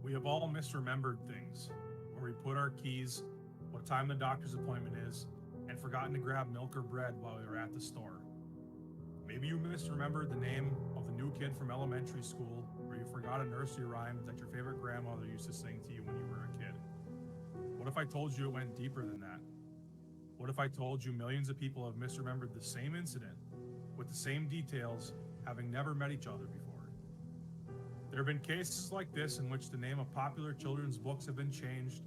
We have all misremembered things, where we put our keys, what time the doctor's appointment is, and forgotten to grab milk or bread while we were at the store. Maybe you misremembered the name of the new kid from elementary school, or you forgot a nursery rhyme that your favorite grandmother used to sing to you when you were a kid. What if I told you it went deeper than that? What if I told you millions of people have misremembered the same incident, with the same details, having never met each other before? There have been cases like this in which the name of popular children's books have been changed,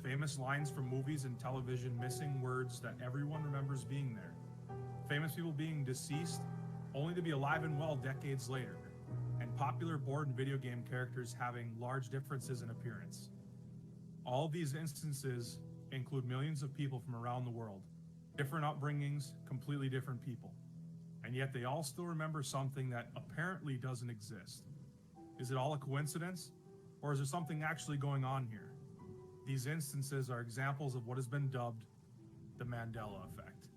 famous lines from movies and television missing words that everyone remembers being there, famous people being deceased only to be alive and well decades later, and popular board and video game characters having large differences in appearance. All of these instances include millions of people from around the world, different upbringings, completely different people, and yet they all still remember something that apparently doesn't exist. Is it all a coincidence, or is there something actually going on here? These instances are examples of what has been dubbed the Mandela Effect.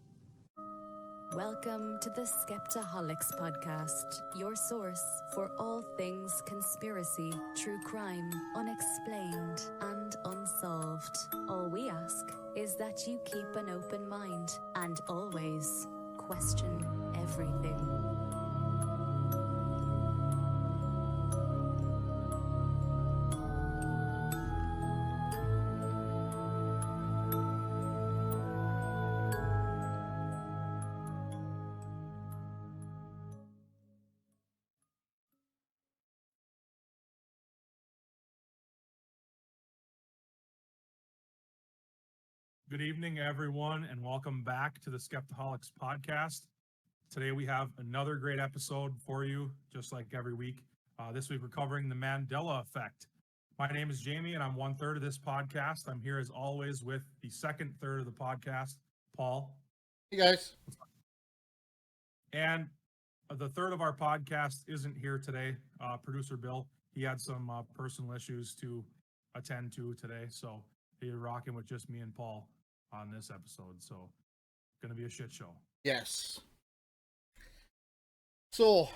Welcome to the Skeptaholics Podcast, your source for all things conspiracy, true crime, unexplained, and unsolved. All we ask is that you keep an open mind and always question everything. Good evening, everyone, and welcome back to the Skeptaholics Podcast. Today we have another great episode for you, just like every week. This week we're covering the Mandela Effect. My name is Jamie, and I'm 1/3 of this podcast. I'm here as always with the second third of the podcast, Paul. Hey guys. And the third of our podcast isn't here today, producer Bill. He had some personal issues to attend to today, so he's rocking with just me and Paul on this episode. So, gonna be a shit show. Yes. So,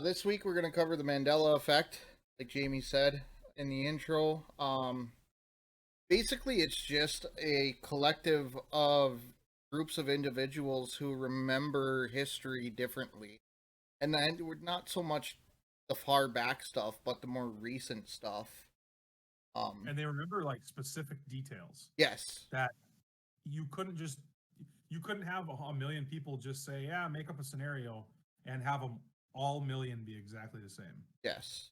this week we're going to cover the Mandela Effect, like Jamie said in the intro. Basically, it's just a collective of groups of individuals who remember history differently. And then we're not so much the far back stuff, but the more recent stuff. And they remember like specific details Yes. that you couldn't have a million people just say, yeah, make up a scenario and have them all million be exactly the same. Yes.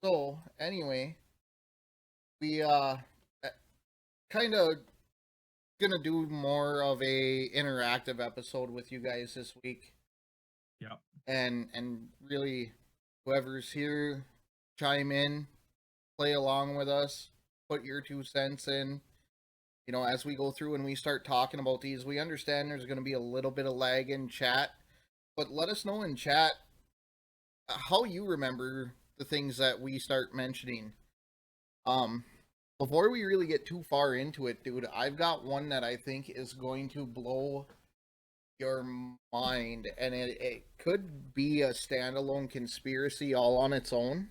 So, anyway, we kind of gonna do more of a interactive episode with you guys this week. Yeah. And really, whoever's here, chime in, play along with us, put your 2 cents in. You know, as we go through and we start talking about these, we understand there's going to be a little bit of lag in chat, but let us know in chat how you remember the things that we start mentioning. Before we really get too far into it, dude, I've got one that I think is going to blow your mind, and it could be a standalone conspiracy all on its own.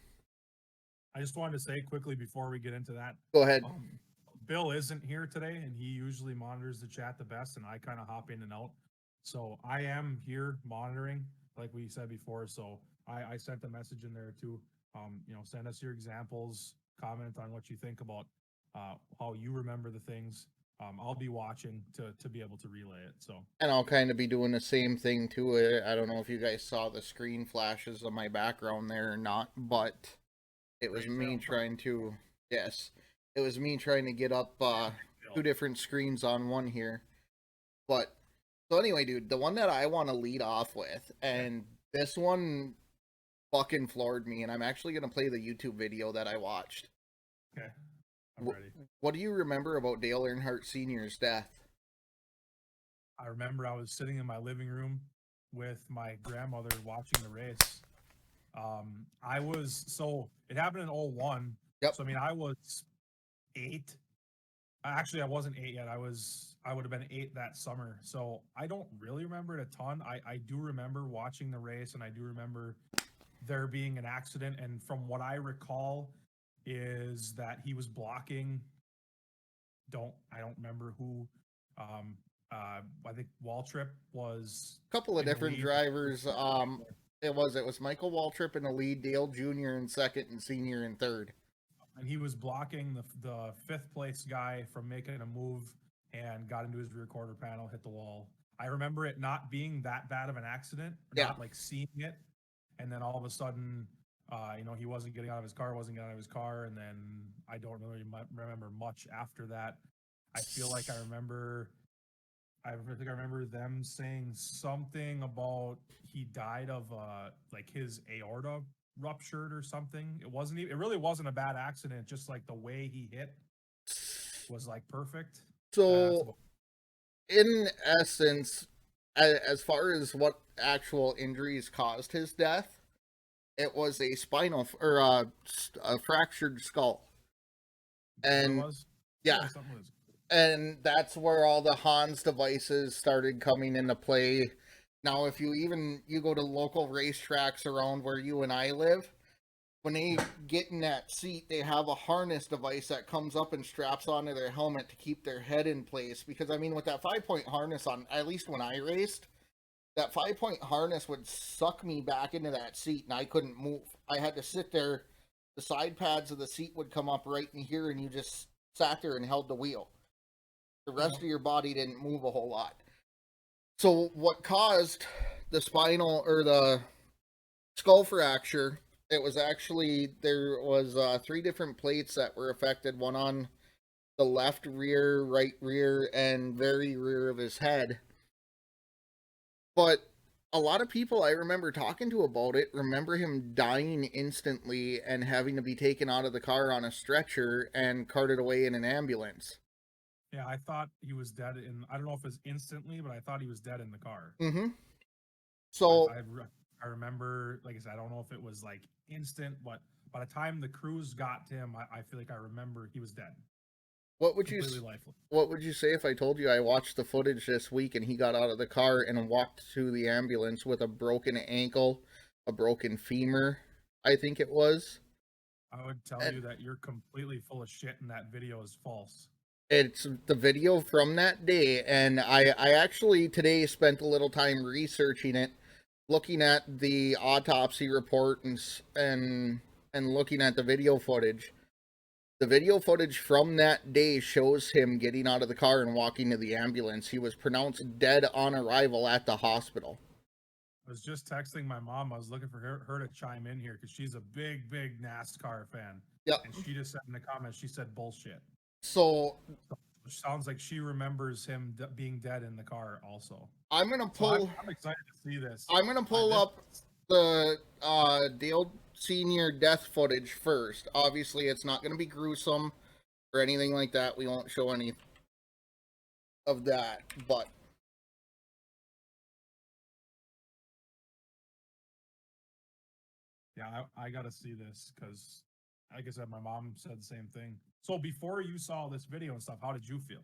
I just wanted to say quickly before we get into that. Go ahead. Bill isn't here today, and he usually monitors the chat the best, and I kind of hop in and out. So I am here monitoring, like we said before. So I sent a message in there too. Send us your examples, comment on what you think about how you remember the things. I'll be watching to be able to relay it. So, and I'll kind of be doing the same thing too. I don't know if you guys saw the screen flashes of my background there or not, but it was me trying to, yes, it was me trying to get up 2 different screens on one here. But so anyway, dude, the one that I want to lead off with, and this one fucking floored me, and I'm actually gonna play the YouTube video that I watched. Okay. I'm ready. What do you remember about Dale Earnhardt Sr.'s death? I remember I was sitting in my living room with my grandmother watching the race. It happened in 2001. Yep. So, I mean, I was 8. Actually, I wasn't 8 yet. I would have been 8 that summer. So I don't really remember it a ton. I do remember watching the race, and I do remember there being an accident. And from what I recall, is that he was blocking. I don't remember who. Um, I think Waltrip was A couple of in the different lead. drivers. It was Michael Waltrip in the lead, Dale Jr. in second, and Senior in third. And he was blocking the fifth place guy from making a move and got into his rear quarter panel, hit the wall. I remember it not being that bad of an accident, Yeah. not like seeing it, and then all of a sudden, he wasn't getting out of his car, and then I don't really remember much after that. I feel like I think I remember them saying something about he died of like his aorta ruptured or something. It really wasn't a bad accident, just like the way he hit was like perfect. That's So, about in essence, as far as what actual injuries caused his death, it was a spinal or a fractured skull. what it And was. yeah, Something was. and that's where all the Hans devices started coming into play. Now, if you go to local racetracks around where you and I live, when they get in that seat, they have a harness device that comes up and straps onto their helmet to keep their head in place. Because I mean, with that 5-point harness on, at least when I raced, that 5-point harness would suck me back into that seat, and I couldn't move. I had to sit there. The side pads of the seat would come up right in here, and you just sat there and held the wheel. The rest of your body didn't move a whole lot. So what caused the spinal or the skull fracture? It was actually there was 3 different plates that were affected. One on the left rear, right rear, and very rear of his head. But a lot of people I remember talking to about it remember him dying instantly and having to be taken out of the car on a stretcher and carted away in an ambulance. Yeah, I thought he was dead I don't know if it was instantly, but I thought he was dead in the car. Mm-hmm. I, So I, I remember, like I said, I don't know if it was like instant, but by the time the crews got to him, I feel like I remember he was dead, what would you completely lifeless. what would you say if I told you I watched the footage this week and he got out of the car and walked to the ambulance with a broken ankle, a broken femur, I think it was. I would tell And you that you're completely full of shit and that video is false. it's the video from that day, and I actually today spent a little time researching it, looking at the autopsy report and looking at the video footage. The video footage from that day shows him getting out of the car and walking to the ambulance. He was pronounced dead on arrival at the hospital. I was just texting my mom. I was looking for her to chime in here because she's a big NASCAR fan. Yep. And she just said in the comments, she said bullshit. So Which sounds like she remembers him being dead in the car also. I'm gonna So pull. I'm excited to see this. I'm gonna pull up the Dale Senior death footage first. Obviously, it's not gonna be gruesome or anything like that. We won't show any of that, but Yeah, I got to see this because, like I said, my mom said the same thing. So before you saw this video and stuff, how did you feel?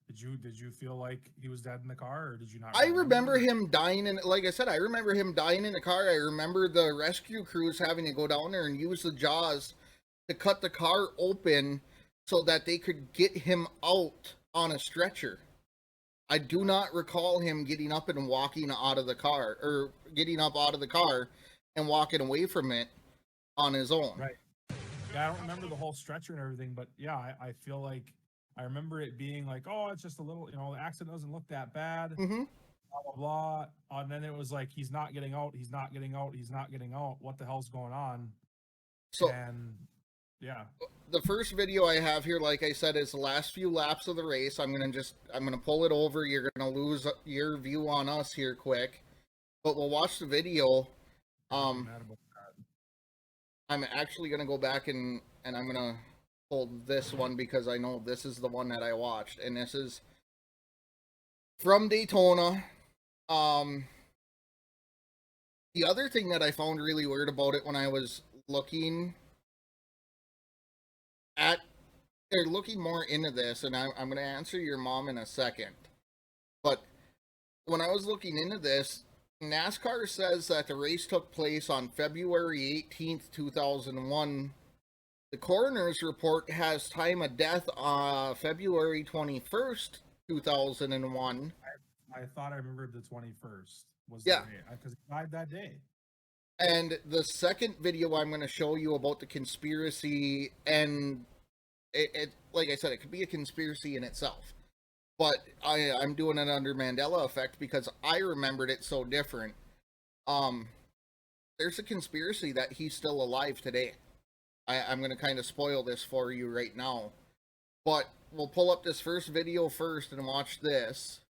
Did you feel like he was dead in the car, or did you not? I remember him dying in. Like I said, I remember him dying in the car. I remember the rescue crews having to go down there and use the jaws to cut the car open so that they could get him out on a stretcher. I do not recall him getting up and walking out of the car, or getting up out of the car and walking away from it on his own. Right. Yeah, I don't remember the whole stretcher and everything, but yeah, I feel like I remember it being like, oh, it's just a little, the accident doesn't look that bad, Mm-hmm. blah blah blah. And then it was like he's not getting out, he's not getting out, he's not getting out. What the hell's going on? So And yeah, the first video I have here, like I said, is the last few laps of the race. I'm gonna pull it over. You're gonna lose your view on us here quick, but we'll watch the video. I'm actually gonna go back and I'm gonna pull this one because I know this is the one that I watched, and this is from Daytona. The other thing that I found really weird about it when I was looking at they're looking more into this, and I'm going to answer your mom in a second. But when I was looking into this, NASCAR says that the race took place on February 18th, 2001. The coroner's report has time of death February 21st, 2001. I thought I remembered the 21st was Yeah. the day, because he died that day. And the second video I'm going to show you about the conspiracy, and it like I said, it could be a conspiracy in itself. But I'm doing it under Mandela Effect because I remembered it so different. There's a conspiracy that he's still alive today. I'm going to kind of spoil this for you right now. But we'll pull up this first video first and watch this.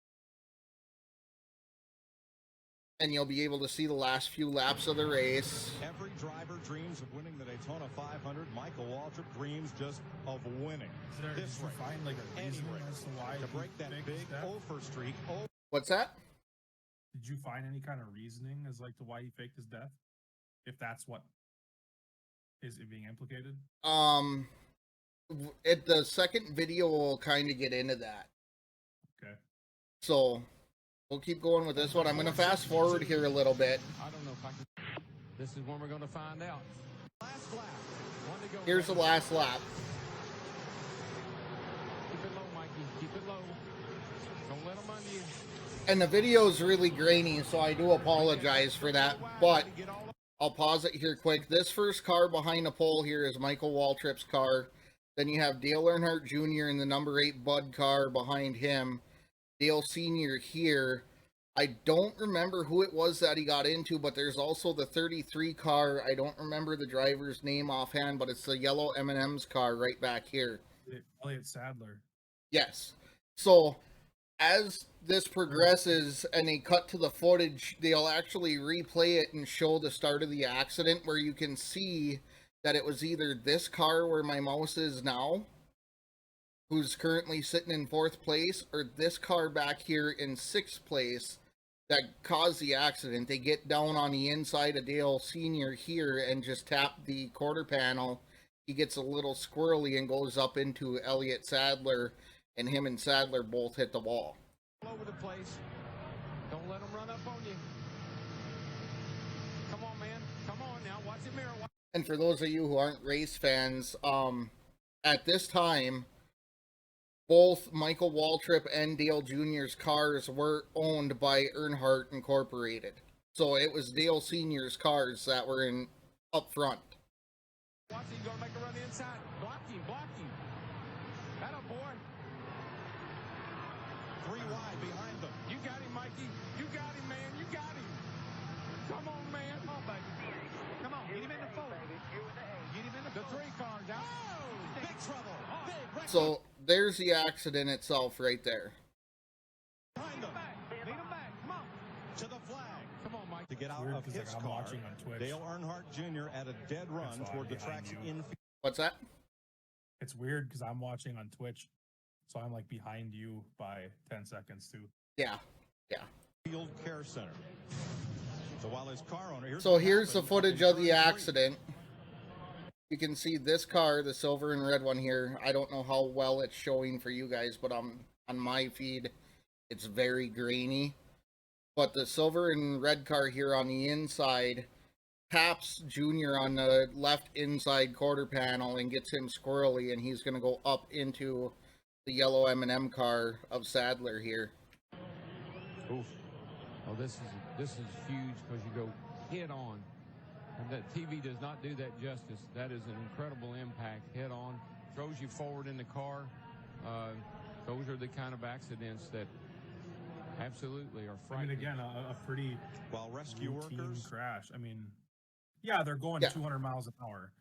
And you'll be able to see the last few laps of the race. Every driver dreams of winning the Daytona 500. Michael Waltrip dreams just of winning. Did you find like a reason as to why to break that big over streak. What's that? Did you find any kind of reasoning as like to why he faked his death? If that's what is it being implicated? The second video will kind of get into that. Okay. So we'll keep going with this one. I'm going to fast forward here a little bit. I don't know if I can. This is when we're going to find out. Last lap. One to go. Here's the last lap. Keep it low, Mikey. Keep it low. Don't let them on you. And the video is really grainy, so I do apologize for that. But I'll pause it here quick. This first car behind the pole here is Michael Waltrip's car. Then you have Dale Earnhardt Jr. in the number 8 Bud car behind him. Dale Sr. here. I don't remember who it was that he got into, but there's also the 33 car. I don't remember the driver's name offhand, but it's the yellow M&M's car right back here. Elliott Sadler. Yes. So as this progresses and they cut to the footage, they'll actually replay it and show the start of the accident, where you can see that it was either this car where my mouse is now, who's currently sitting in 4th place, or this car back here in 6th place that caused the accident. They get down on the inside of Dale Sr. here and just tap the quarter panel. He gets a little squirrely and goes up into Elliott Sadler, and him and Sadler both hit the wall. All over the place. Don't let them run up on you. Come on, man. Come on now. Watch the mirror. And for those of you who aren't race fans, at this time, both Michael Waltrip and Dale Jr.'s cars were owned by Earnhardt Incorporated. So it was Dale Sr.'s cars that were in up front. Watch him. Going to make a run inside. Block him. Block him. That a boy. 3 wide behind them. You got him, Mikey. You got him, man. You got him. Come on, man. Come on, baby. Come on. Get him in the 4. Get him in the 3 car, guys. Oh, Big trouble. Big wreck. So there's the accident itself right there. Behind them. Lead him back. Come on. To the flag. Come on, Mike. To get out Weird, of 'cause, his like, I'm car. watching on Twitch. Dale Earnhardt Jr. at a dead run That's why toward the I'm behind track's you. infield. What's that? It's weird because I'm watching on Twitch, so I'm like behind you by 10 seconds too. Yeah. Field Care Center. So while his car owner... So here's the footage of the accident. You can see this car, the silver and red one here. I don't know how well it's showing for you guys, but on my feed, it's very grainy. But the silver and red car here on the inside taps Junior on the left inside quarter panel and gets him squirrely, and he's going to go up into the yellow M&M car of Sadler here. Oof. Oh, this is huge because you go head on. And that TV does not do that justice. That is an incredible impact. Head on. Throws you forward in the car. Those are the kind of accidents that absolutely are frightening. I mean, again, a pretty While rescue routine workers... crash. I mean, yeah, they're going 200 miles an hour,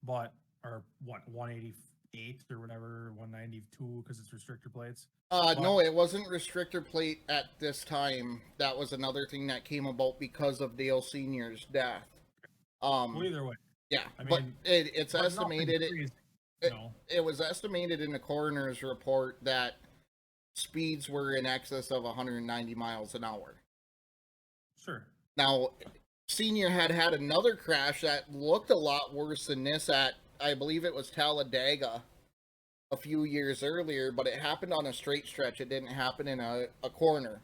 but or what 188 or whatever, 192 because it's restrictor plates. No, it wasn't restrictor plate at this time. That was another thing that came about because of Dale Sr.'s death. Well, either way, Yeah, I but mean, it's but nothing estimated. crazy, you know? It was estimated in the coroner's report that speeds were in excess of 190 miles an hour. Sure. Now, Senior had another crash that looked a lot worse than this at, I believe it was Talladega. a few years earlier, but it happened on a straight stretch. It didn't happen in a corner.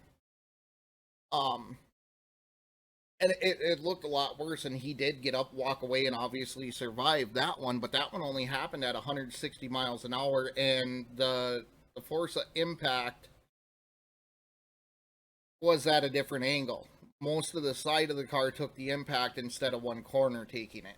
And it looked a lot worse, and he did get up, walk away, and obviously survive that one, but that one only happened at 160 miles an hour, and the force of impact was at a different angle. Most of the side of the car took the impact instead of one corner taking it.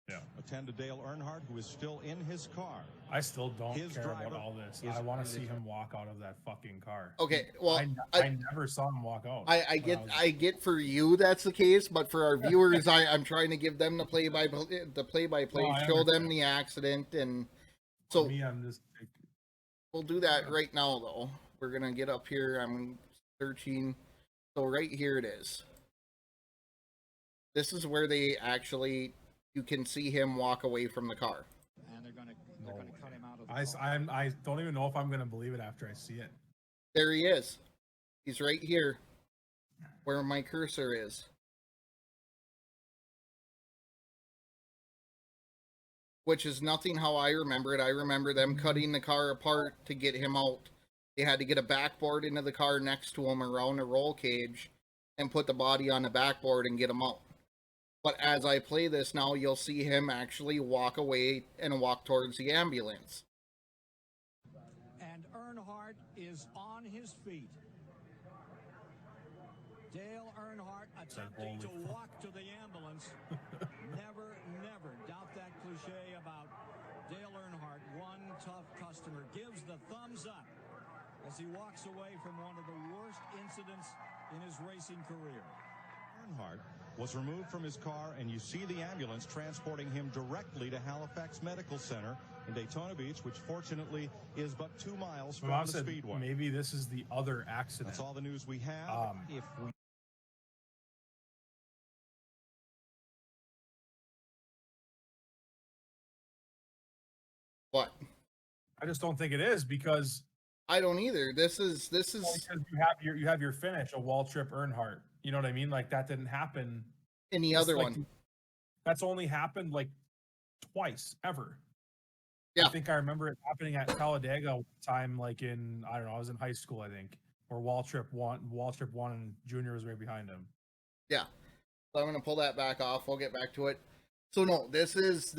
Yeah. Attend to Dale Earnhardt, who is still in his car. I still don't His care about driver all this. is- I want to see him walk out of that fucking car. Okay, well, I never saw him walk out. I get for you that's the case, but for our viewers, I'm trying to give them the play by play, No, I show them understand. the accident, and For so me, I'm just like, we'll do that right now. Though we're gonna get up here. I'm searching, so right here it is. This is where they actually, you can see him walk away from the car. And they're going to cut him out of the I don't even know if I'm gonna believe it after I see it. There he is. He's right here, where my cursor is. Which is nothing how I remember it. I remember them cutting the car apart to get him out. They had to get a backboard into the car next to him around a roll cage and put the body on the backboard and get him out. But as I play this now, you'll see him actually walk away and walk towards the ambulance. And Earnhardt is on his feet. Dale Earnhardt attempting to holy fuck. walk to the ambulance. Never doubt that cliche about Dale Earnhardt. One tough customer gives the thumbs up as he walks away from one of the worst incidents in his racing career. Earnhardt was removed from his car, and you see the ambulance transporting him directly to Halifax Medical Center in Daytona Beach, which fortunately is but 2 miles My from mom the said Speedway. maybe this is the other accident. That's all the news we have. If we What? I just don't think it is because I don't either. This is because you have your finish, a Waltrip Earnhardt. You know what I mean? Like that didn't happen. any It's other like- one. That's only happened like twice ever. Yeah. I think I remember it happening at Talladega one time, like in I don't know, I was in high school, I think, where Waltrip won, and Junior was right behind him. Yeah. So I'm gonna pull that back off. We'll get back to it. So no, this is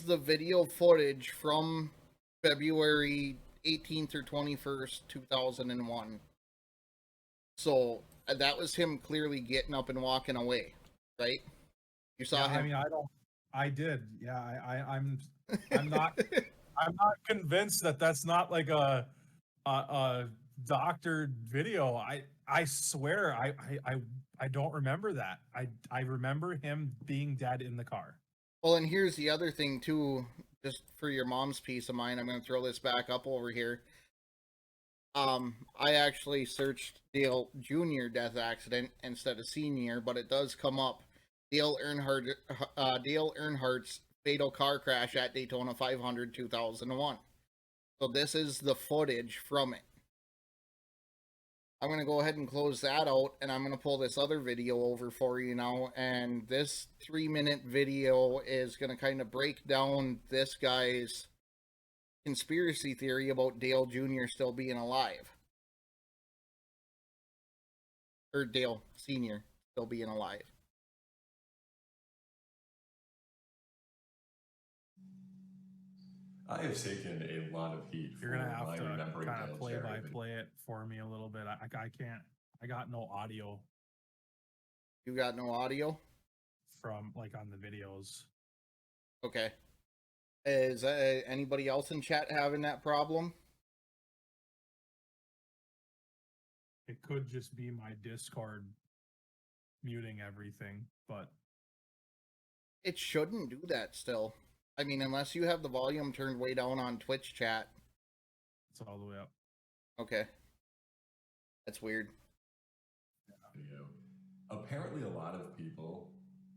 the video footage from February 18th or 21st, 2001. So that was him clearly getting up and walking away, right? You saw Yeah, him. I mean, I did. Yeah, I'm not I'm not convinced that that's not like a doctored video. I swear I don't remember that. I remember him being dead in the car. Well, and here's the other thing too, just for your mom's peace of mind. I'm gonna throw this back up over here. I actually searched Dale Jr. death accident instead of senior, but it does come up. Dale Earnhardt's fatal car crash at Daytona 500 2001. So this is the footage from it. I'm going to go ahead and close that out, and I'm going to pull this other video over for you now. And this 3-minute video is going to kind of break down this guy's conspiracy theory about Dale Jr. still being alive. Or Dale Sr. still being alive. I have taken a lot of heat You're for gonna have my to remembering kind of Dale play Jarrett, by and play it for me a little bit. I can't. I got no audio You got no audio? from like on the videos. Okay. Is anybody else in chat having that problem? It could just be my Discord muting everything, but It shouldn't do that still. I mean, unless you have the volume turned way down on Twitch chat. it's all the way up. Okay. That's weird. video. Apparently, a lot of people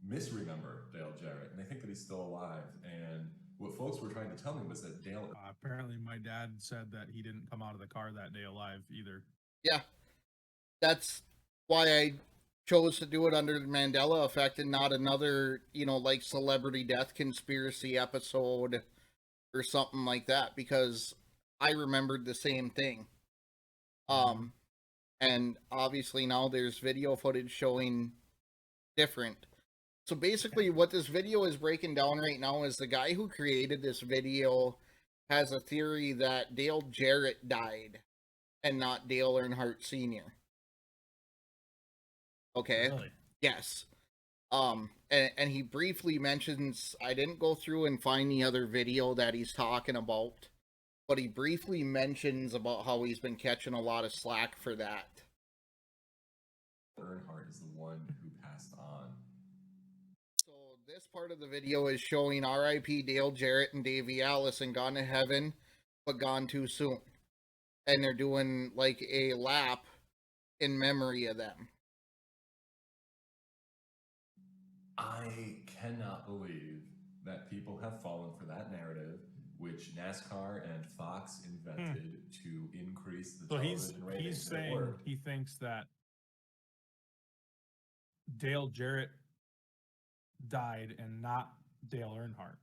misremember Dale Jarrett, and they think that he's still alive. And what folks were trying to tell me was that Dale Apparently, my dad said that he didn't come out of the car that day alive either. Yeah. That's why I chose to do it under the Mandela Effect and not another, like celebrity death conspiracy episode or something like that, because I remembered the same thing. And obviously now there's video footage showing different. So basically what this video is breaking down right now is the guy who created this video has a theory that Dale Jarrett died and not Dale Earnhardt Sr. Okay. Really? Yes. And he briefly mentions, I didn't go through and find the other video that he's talking about, but he briefly mentions about how he's been catching a lot of slack for that. Earnhardt is the one who passed on. So this part of the video is showing R.I.P. Dale Jarrett and Davey Allison gone to heaven, but gone too soon. And they're doing like a lap in memory of them. I cannot believe that people have fallen for that narrative, which NASCAR and Fox invented to increase the television ratings. He's saying he thinks that Dale Jarrett died and not Dale Earnhardt.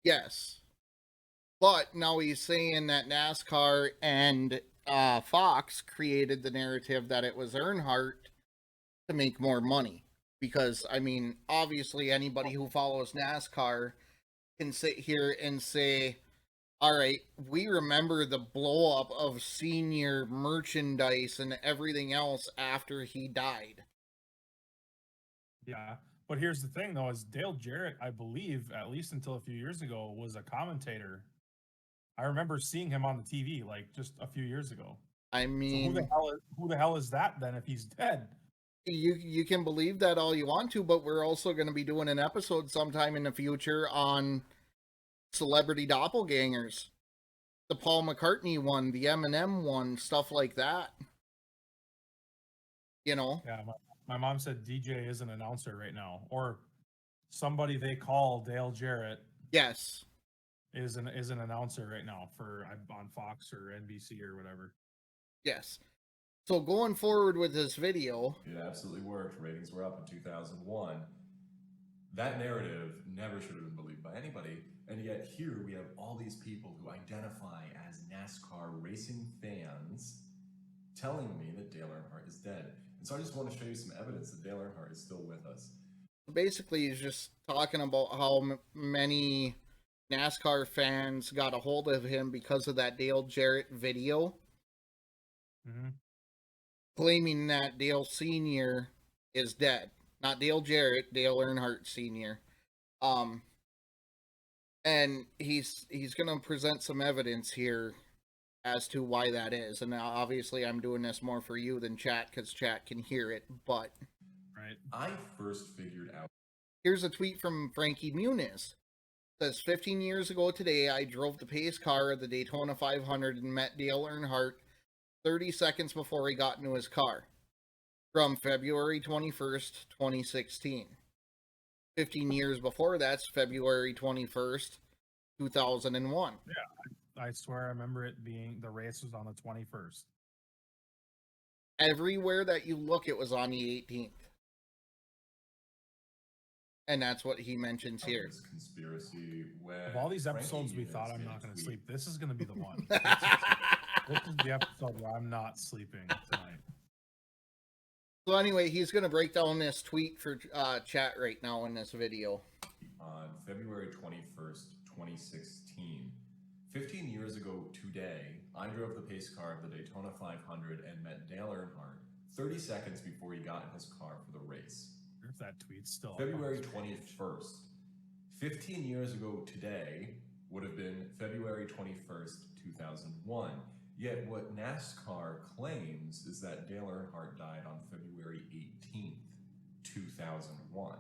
Yes. But now he's saying that NASCAR and Fox created the narrative that it was Earnhardt to make more money. Because, I mean, obviously anybody who follows NASCAR can sit here and say, all right, we remember the blow up of senior merchandise and everything else after he died. Yeah. But here's the thing, though, is Dale Jarrett, I believe, at least until a few years ago, was a commentator. I remember seeing him on the TV, like, just a few years ago. I mean... So who the hell is that, then, if he's dead? You can believe that all you want to, but we're also going to be doing an episode sometime in the future on celebrity doppelgangers. The Paul McCartney one, the Eminem one, stuff like that. You know? Yeah, my mom said DJ is an announcer right now. Or somebody they call Dale Jarrett. Yes. Is an announcer right now for on Fox or NBC or whatever. Yes. So going forward with this video... It absolutely worked. Ratings were up in 2001. That narrative never should have been believed by anybody. And yet here we have all these people who identify as NASCAR racing fans telling me that Dale Earnhardt is dead. And so I just want to show you some evidence that Dale Earnhardt is still with us. Basically, he's just talking about how many NASCAR fans got a hold of him because of that Dale Jarrett video. Mm-hmm. Claiming that Dale Sr. is dead. Not Dale Jarrett, Dale Earnhardt Sr. And he's going to present some evidence here as to why that is. And now, obviously, I'm doing this more for you than chat, because chat can hear it, but... Right. I first figured out... Here's a tweet from Frankie Muniz. It says, 15 years ago today, I drove the pace car of the Daytona 500 and met Dale Earnhardt 30 seconds before he got into his car. From February 21st, 2016. 15 years before that's February 21st, 2001. Yeah, I swear I remember it being, the race was on the 21st. Everywhere that you look, it was on the 18th. And that's what he mentions here. This conspiracy where of all these Frankie episodes we Muniz thought I'm made not a going to tweet. sleep, this is going to be the one. This is the episode where I'm not sleeping tonight. So anyway, he's going to break down this tweet for chat right now in this video. On February 21st, 2016. 15 years ago today, I drove the pace car of the Daytona 500 and met Dale Earnhardt 30 seconds before he got in his car for the race. If that tweet's still February 21st. 15 years ago today would have been February 21st, 2001. Yet what NASCAR claims is that Dale Earnhardt died on February 18th, 2001.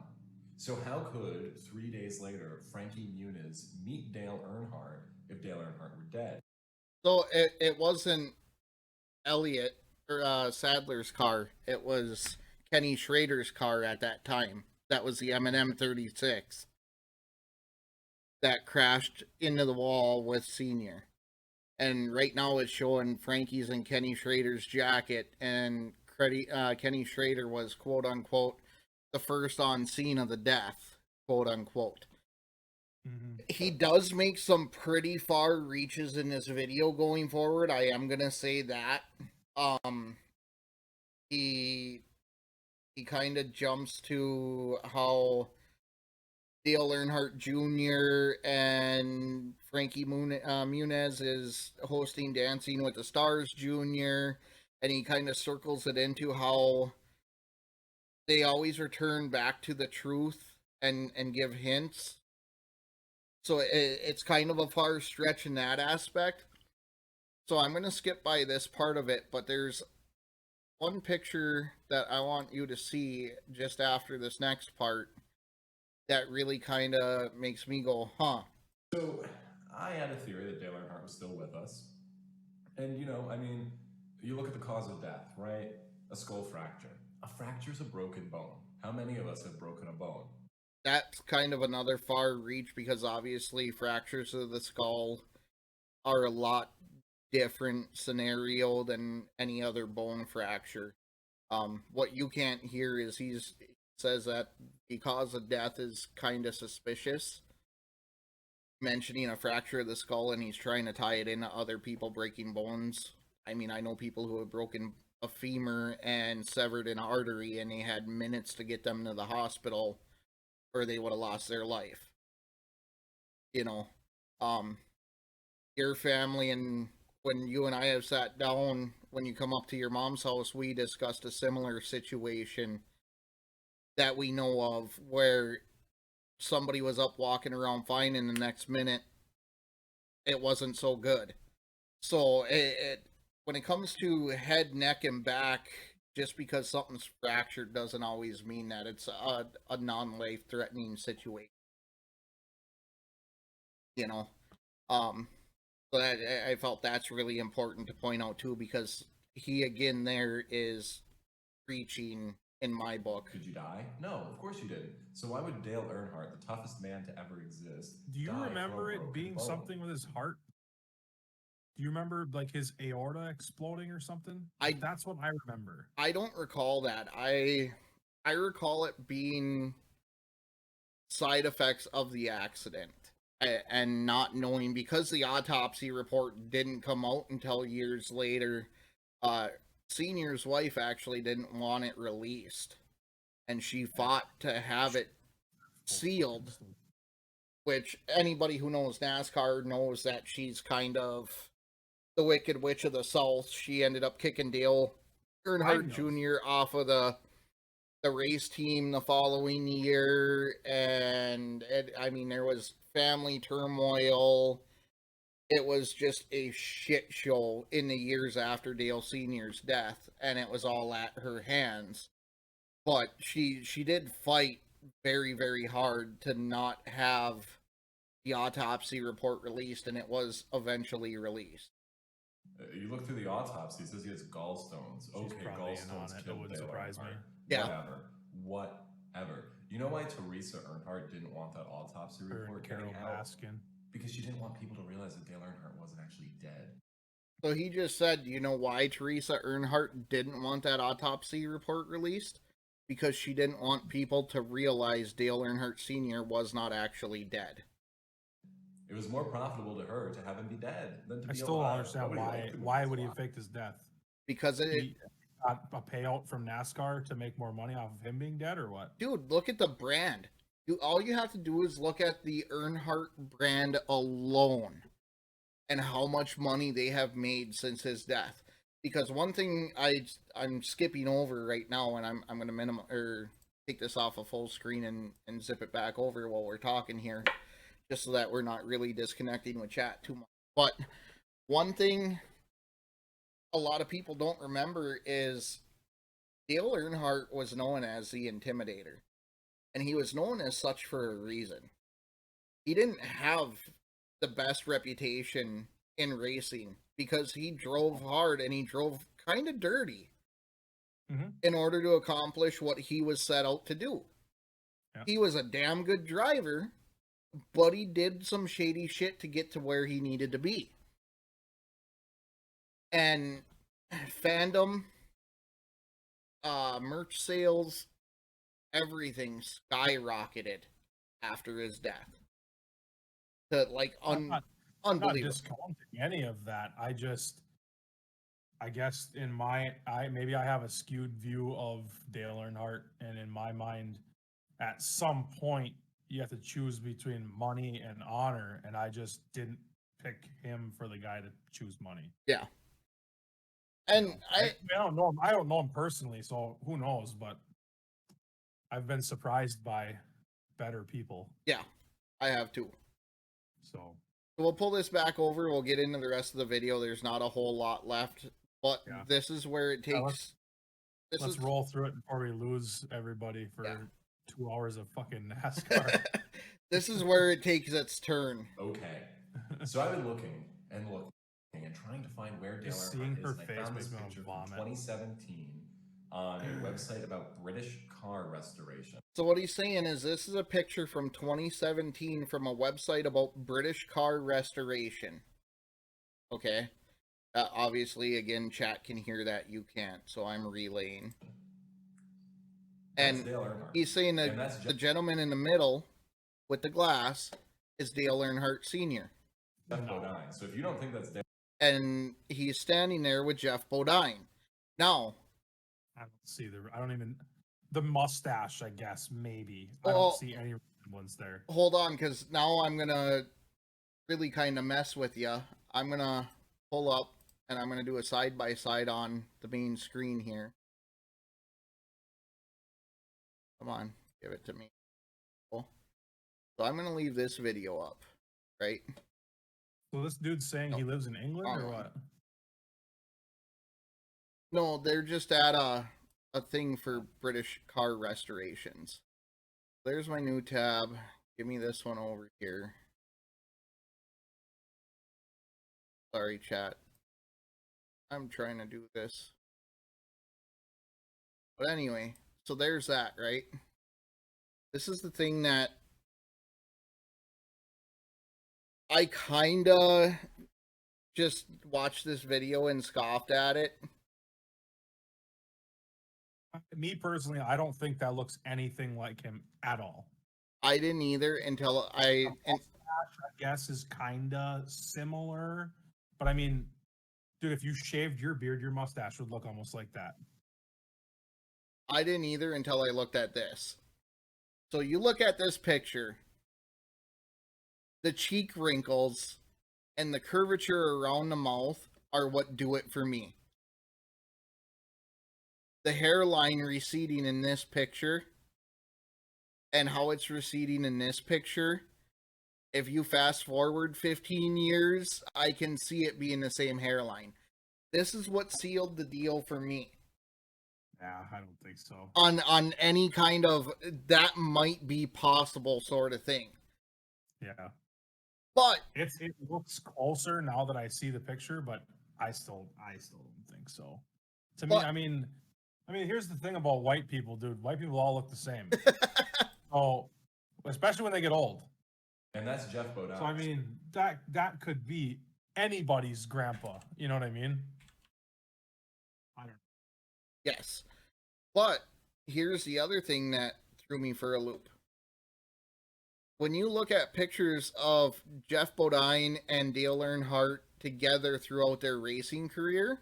So how could 3 days later Frankie Muniz meet Dale Earnhardt if Dale Earnhardt were dead? So it wasn't Elliott or Sadler's car. It was Kenny Schrader's car at that time. That was the M&M 36 that crashed into the wall with Senior. And right now it's showing Frankie's and Kenny Schrader's jacket, and Kenny Schrader was, quote unquote, the first on scene of the death, quote unquote. He does make some pretty far reaches in this video going forward. I am gonna say that. He kind of jumps to how Dale Earnhardt Jr. and Frankie Muniz is hosting Dancing with the Stars Jr., and he kind of circles it into how they always return back to the truth and give hints. So it's kind of a far stretch in that aspect. So I'm going to skip by this part of it, but there's one picture that I want you to see just after this next part that really kind of makes me go, huh. So I had a theory that Dale Earnhardt was still with us. And, you look at the cause of death, right? A skull fracture. A fracture's a broken bone. How many of us have broken a bone? That's kind of another far reach because obviously fractures of the skull are a lot different scenario than any other bone fracture. What you can't hear is he says that the cause of death is kind of suspicious, mentioning a fracture of the skull, and he's trying to tie it into other people breaking bones. I mean, I know people who have broken a femur and severed an artery, and they had minutes to get them to the hospital, or they would have lost their life. Your family, and when you and I have sat down, when you come up to your mom's house, we discussed a similar situation that we know of where somebody was up walking around fine, and the next minute it wasn't so good. So when it comes to head, neck, and back, just because something's fractured doesn't always mean that it's a non-life threatening situation. So I felt that's really important to point out too, because he again there is preaching in my book. Did you die? No, of course you didn't. So why would Dale Earnhardt, the toughest man to ever exist, Do you remember it being something with his heart? Do you remember like his aorta exploding or something? That's what I remember. I don't recall that. I recall it being side effects of the accident and not knowing, because the autopsy report didn't come out until years later. Senior's wife actually didn't want it released, and she fought to have it sealed, which anybody who knows NASCAR knows that she's kind of the Wicked Witch of the South. She ended up kicking Dale Earnhardt Jr. off of the race team the following year, and there was family turmoil. It was just a shit show in the years after Dale Sr.'s death, and it was all at her hands. But she did fight very, very hard to not have the autopsy report released, and it was eventually released. You look through the autopsy, it says he has gallstones. Okay, gallstones killed Dale Earnhardt. Yeah. Whatever. You know why Teresa Earnhardt didn't want that autopsy report getting out? Because she didn't want people to realize that Dale Earnhardt wasn't actually dead. So he just said, you know why Teresa Earnhardt didn't want that autopsy report released? Because she didn't want people to realize Dale Earnhardt Sr. was not actually dead. It was more profitable to her to have him be dead than to be alive. I still don't understand why would he have faked his death? Because he got a payout from NASCAR to make more money off of him being dead, or what? Dude, look at the brand. All you have to do is look at the Earnhardt brand alone and how much money they have made since his death. Because one thing I'm skipping over right now, and I'm going to take this off of full screen and zip it back over while we're talking here, just so that we're not really disconnecting with chat too much. But one thing a lot of people don't remember is Dale Earnhardt was known as the Intimidator. And he was known as such for a reason. He didn't have the best reputation in racing because he drove hard and he drove kind of dirty in order to accomplish what he was set out to do. Yeah. He was a damn good driver, but he did some shady shit to get to where he needed to be. And fandom, merch sales, everything skyrocketed after his death. to like I'm not unbelievable. discounting any of that. I guess in maybe I have a skewed view of Dale Earnhardt, and in my mind, at some point you have to choose between money and honor, and I just didn't pick him for the guy to choose money. Yeah. And I don't know him. I don't know him personally, so who knows? But I've been surprised by better people. yeah, I have too. So We'll pull this back over. We'll get into the rest of the video. There's not a whole lot left, but Yeah. this is where it takes. Let's roll through it before we lose everybody for 2 hours of fucking NASCAR. This is where it takes its turn. Okay. So I've been looking and trying to find where Dale Just Earnhardt seeing is. her And I face found this makes me picture wanna from vomit. 2017 on a website about British car restoration. So what he's saying is this is a picture from 2017 from a website about British car restoration. Okay. Obviously, again, chat can hear that. You can't. So I'm relaying. That's And Dale Earnhardt. he's saying that the gentleman in the middle with the glass is Dale Earnhardt Sr. Jeff Bodine. So if you don't think that's Dale, And he's standing there with Jeff Bodine. Now, I don't see the mustache, I guess, maybe. I Well, don't see any ones there. hold on, because now I'm going to really kind of mess with you. I'm going to pull up and I'm going to do a side-by-side on the main screen here. Come on, give it to me. Cool. So I'm going to leave this video up, right? So this dude's saying he lives in England or what? No, they're just at a thing for British car restorations. There's my new tab. Give me this one over here. Sorry, chat. I'm trying to do this. But anyway, so there's that, right? This is the thing that I kinda just watched this video and scoffed at it. Me personally, I don't think that looks anything like him at all. I didn't either until I guess is kinda similar, but I mean, dude, if you shaved your beard, your mustache would look almost like that. I didn't either until I looked at this. So you look at this picture, the cheek wrinkles and the curvature around the mouth are what do it for me. The hairline receding in this picture and how it's receding in this picture, if you fast forward 15 years, I can see it being the same hairline. This is what sealed the deal for me. Yeah, I don't think so. On any kind of that might be possible sort of thing. Yeah. But it looks closer now that I see the picture, but I still don't think so. To me, I mean, here's the thing about white people, dude. White people all look the same. So, especially when they get old. And that's Jeff Bodine. So I mean, that could be anybody's grandpa. You know what I mean? I don't know. Yes. But here's the other thing that threw me for a loop. When you look at pictures of Jeff Bodine and Dale Earnhardt together throughout their racing career,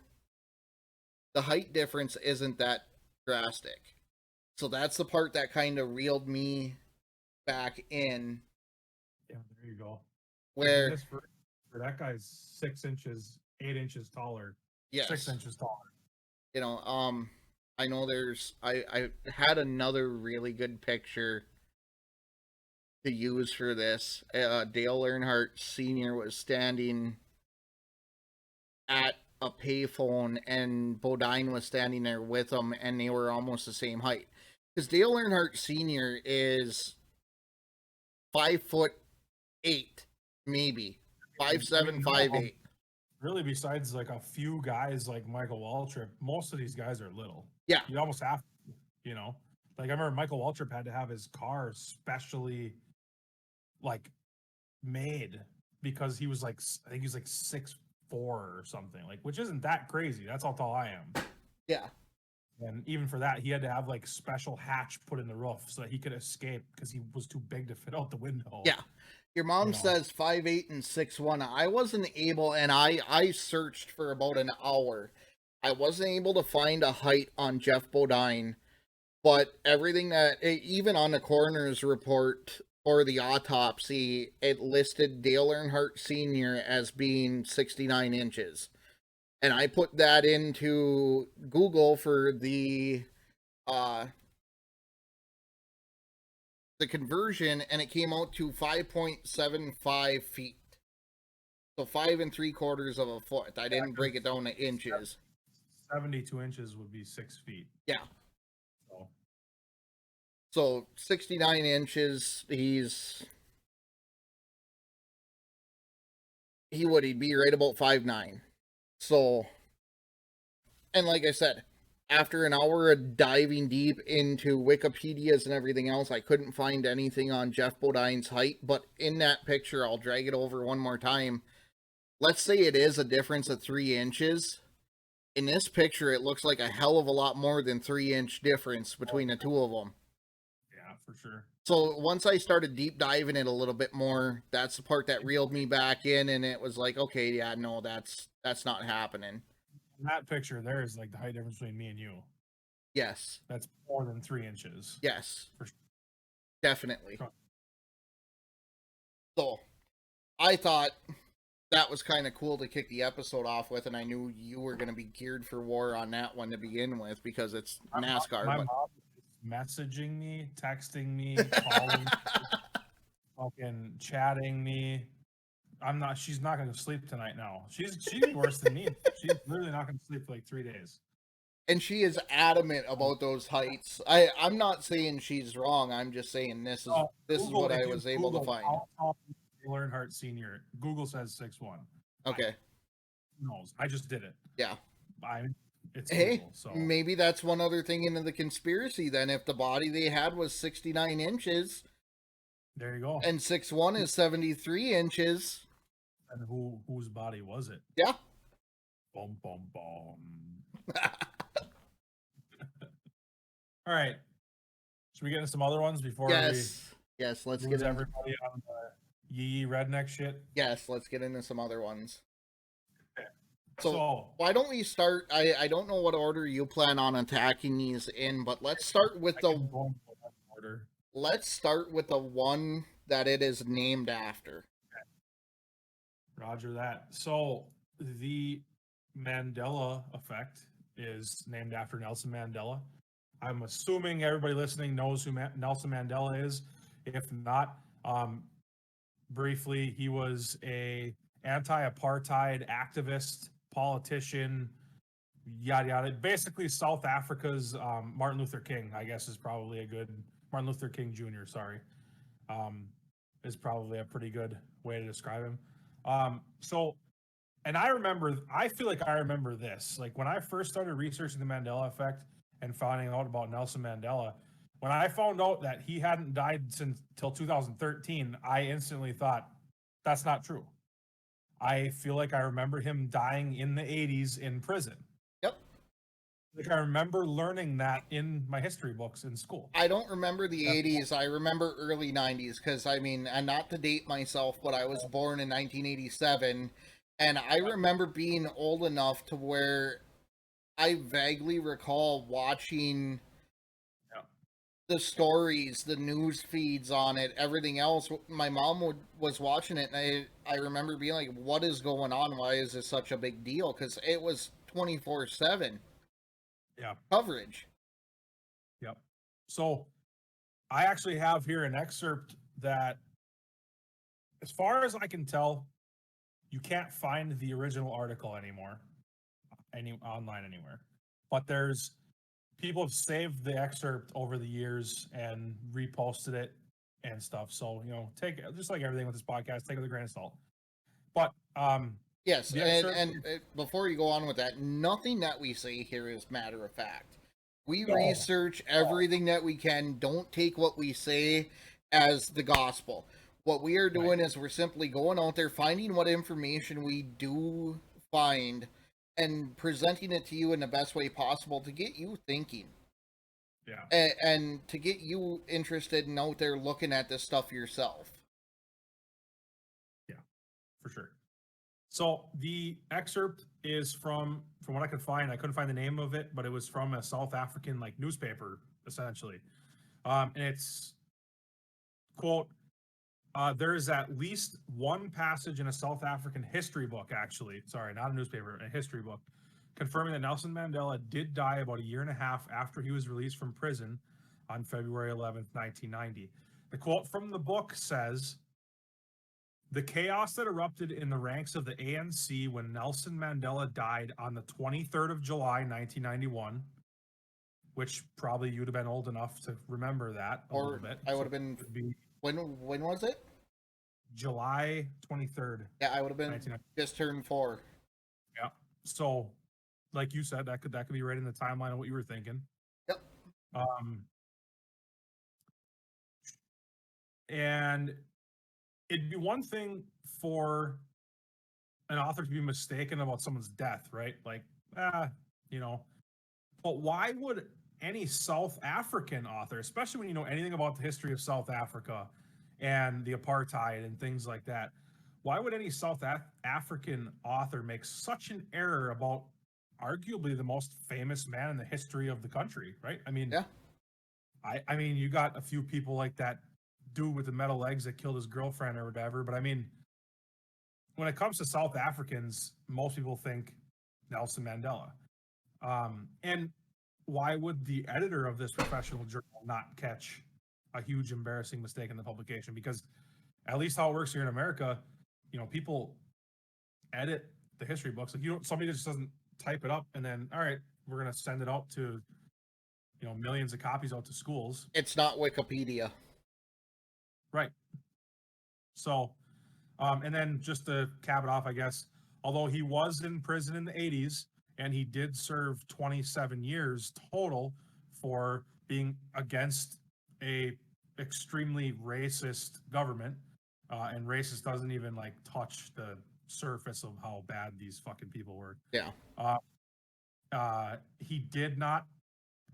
the height difference isn't that drastic. So that's the part that kind of reeled me back in. Yeah, there you go. Where for that guy's 6 inches, 8 inches taller. Yes. 6 inches taller. You know, I know I had another really good picture to use for this. Dale Earnhardt Sr. was standing at a payphone and Bodine was standing there with him and they were almost the same height. Because Dale Earnhardt Sr. is 5'8", maybe 5'7", 5'8". Really, besides like a few guys like Michael Waltrip, most of these guys are little. Yeah. You almost have to, you know? Like I remember Michael Waltrip had to have his car specially like made because he was like, I think he's like 6'4" or something, like, which isn't that crazy. That's how tall I am. Yeah. And even for that, he had to have like special hatch put in the roof so that he could escape because he was too big to fit out the window. Yeah. Your mom You know. says 5'8" and 6'1". I wasn't able, and I searched for about an hour. I wasn't able to find a height on Jeff Bodine, but everything that, even on the coroner's report or the autopsy, it listed Dale Earnhardt Sr. as being 69 inches. And I put that into Google for the conversion, and it came out to 5.75 feet. So 5 3/4 of a foot. I didn't break it down to inches. 72 inches would be 6 feet. Yeah. So So 69 inches. He'd be right about 5'9". So, and like I said, after an hour of diving deep into Wikipedias and everything else, I couldn't find anything on Jeff Bodine's height. But in that picture, I'll drag it over one more time. Let's say it is a difference of 3 inches. In this picture, it looks like a hell of a lot more than 3-inch difference between the two of them. yeah, for sure. So once I started deep diving it a little bit more, that's the part that reeled me back in, and it was like, okay, yeah, no, that's not happening. In that picture, there is like the height difference between me and you. Yes. That's more than 3 inches. Yes. For sure. Definitely. Sure. So I thought that was kind of cool to kick the episode off with, and I knew you were going to be geared for war on that one to begin with because it's NASCAR. My mom is messaging me, texting me, calling me, fucking chatting me. She's not going to sleep tonight now. She's worse than me. She's literally not going to sleep for like 3 days. And she is adamant about those heights. I'm not saying she's wrong. I'm just saying this is Google, what I was able to find. How tall is Dale Earnhardt Sr.? Google says 6'1". Okay. Who knows? I just did it. Yeah. It's Hey, Google, so maybe that's one other thing into the conspiracy then. If the body they had was 69 inches there you go. and 6'1" is 73 inches. And whose body was it? Yeah. Boom, boom, boom. All right. Should we get into some other ones before Yes, let's we lose get into, everybody on the yee redneck shit? yes, let's get into some other ones. Okay. So why don't we start? I don't know what order you plan on attacking these in, but let's start with order. Let's start with the one that it is named after. Roger that. So the Mandela Effect is named after Nelson Mandela. I'm assuming everybody listening knows who Nelson Mandela is. If not, briefly, he was a anti-apartheid activist, politician, yada yada. Basically, South Africa's Martin Luther King, I guess, is probably a good Martin Luther King Jr. Sorry, is probably a pretty good way to describe him. And I feel like I remember this. Like when I first started researching the Mandela Effect and finding out about Nelson Mandela, when I found out that he hadn't died till 2013, I instantly thought, that's not true. I feel like I remember him dying in the 80s in prison. Yep. Like I remember learning that in my history books in school. I don't remember the 80s. I remember early 90s because, I mean, and not to date myself, but I was born in 1987. And I remember being old enough to where I vaguely recall watching the stories, the news feeds on it, everything else. My mom was watching it, and I remember being like, what is going on? Why is this such a big deal? Because it was 24/7 coverage. Yep. So I actually have here an excerpt that, as far as I can tell, you can't find the original article anymore, online anywhere. But there's people have saved the excerpt over the years and reposted it and stuff. So, take it, just like everything with this podcast, take it with a grain of salt. But yes, and before you go on with that, nothing that we say here is matter of fact. We research everything that we can. Don't take what we say as the gospel. What we are doing is we're simply going out there, finding what information we do find, and presenting it to you in the best way possible to get you thinking. Yeah. And to get you interested and out there looking at this stuff yourself. Yeah, for sure. So the excerpt is from what I could find. I couldn't find the name of it, but it was from a South African like newspaper, essentially. And it's quote, there is at least one passage in a South African history book, actually. Sorry, not a newspaper, a history book, confirming that Nelson Mandela did die about a year and a half after he was released from prison on February 11th, 1990. The quote from the book says, "The chaos that erupted in the ranks of the ANC when Nelson Mandela died on the 23rd of July, 1991, which probably you'd have been old enough to remember that a little bit. I would have been. When was it? July 23rd. Yeah, I would have been just turned 4. Yeah. So, like you said, that could be right in the timeline of what you were thinking. Yep. And it'd be one thing for an author to be mistaken about someone's death, right? Like, you know, but why would any South African author, especially when you know anything about the history of South Africa and the apartheid and things like that, why would any South African author make such an error about arguably the most famous man in the history of the country, right? I mean, yeah. I mean, you got a few people like that dude with the metal legs that killed his girlfriend or whatever, but I mean, when it comes to South Africans, most people think Nelson Mandela. And why would the editor of this professional journal not catch a huge embarrassing mistake in the publication? Because at least how it works here in America, you know, people edit the history books. Like, somebody just doesn't type it up and then, all right, we're going to send it out to, you know, millions of copies out to schools. It's not Wikipedia. Right. So, and then just to cap it off, I guess, although he was in prison in the 80s, and he did serve 27 years total for being against a extremely racist government. And racist doesn't even like touch the surface of how bad these fucking people were. Yeah. He did not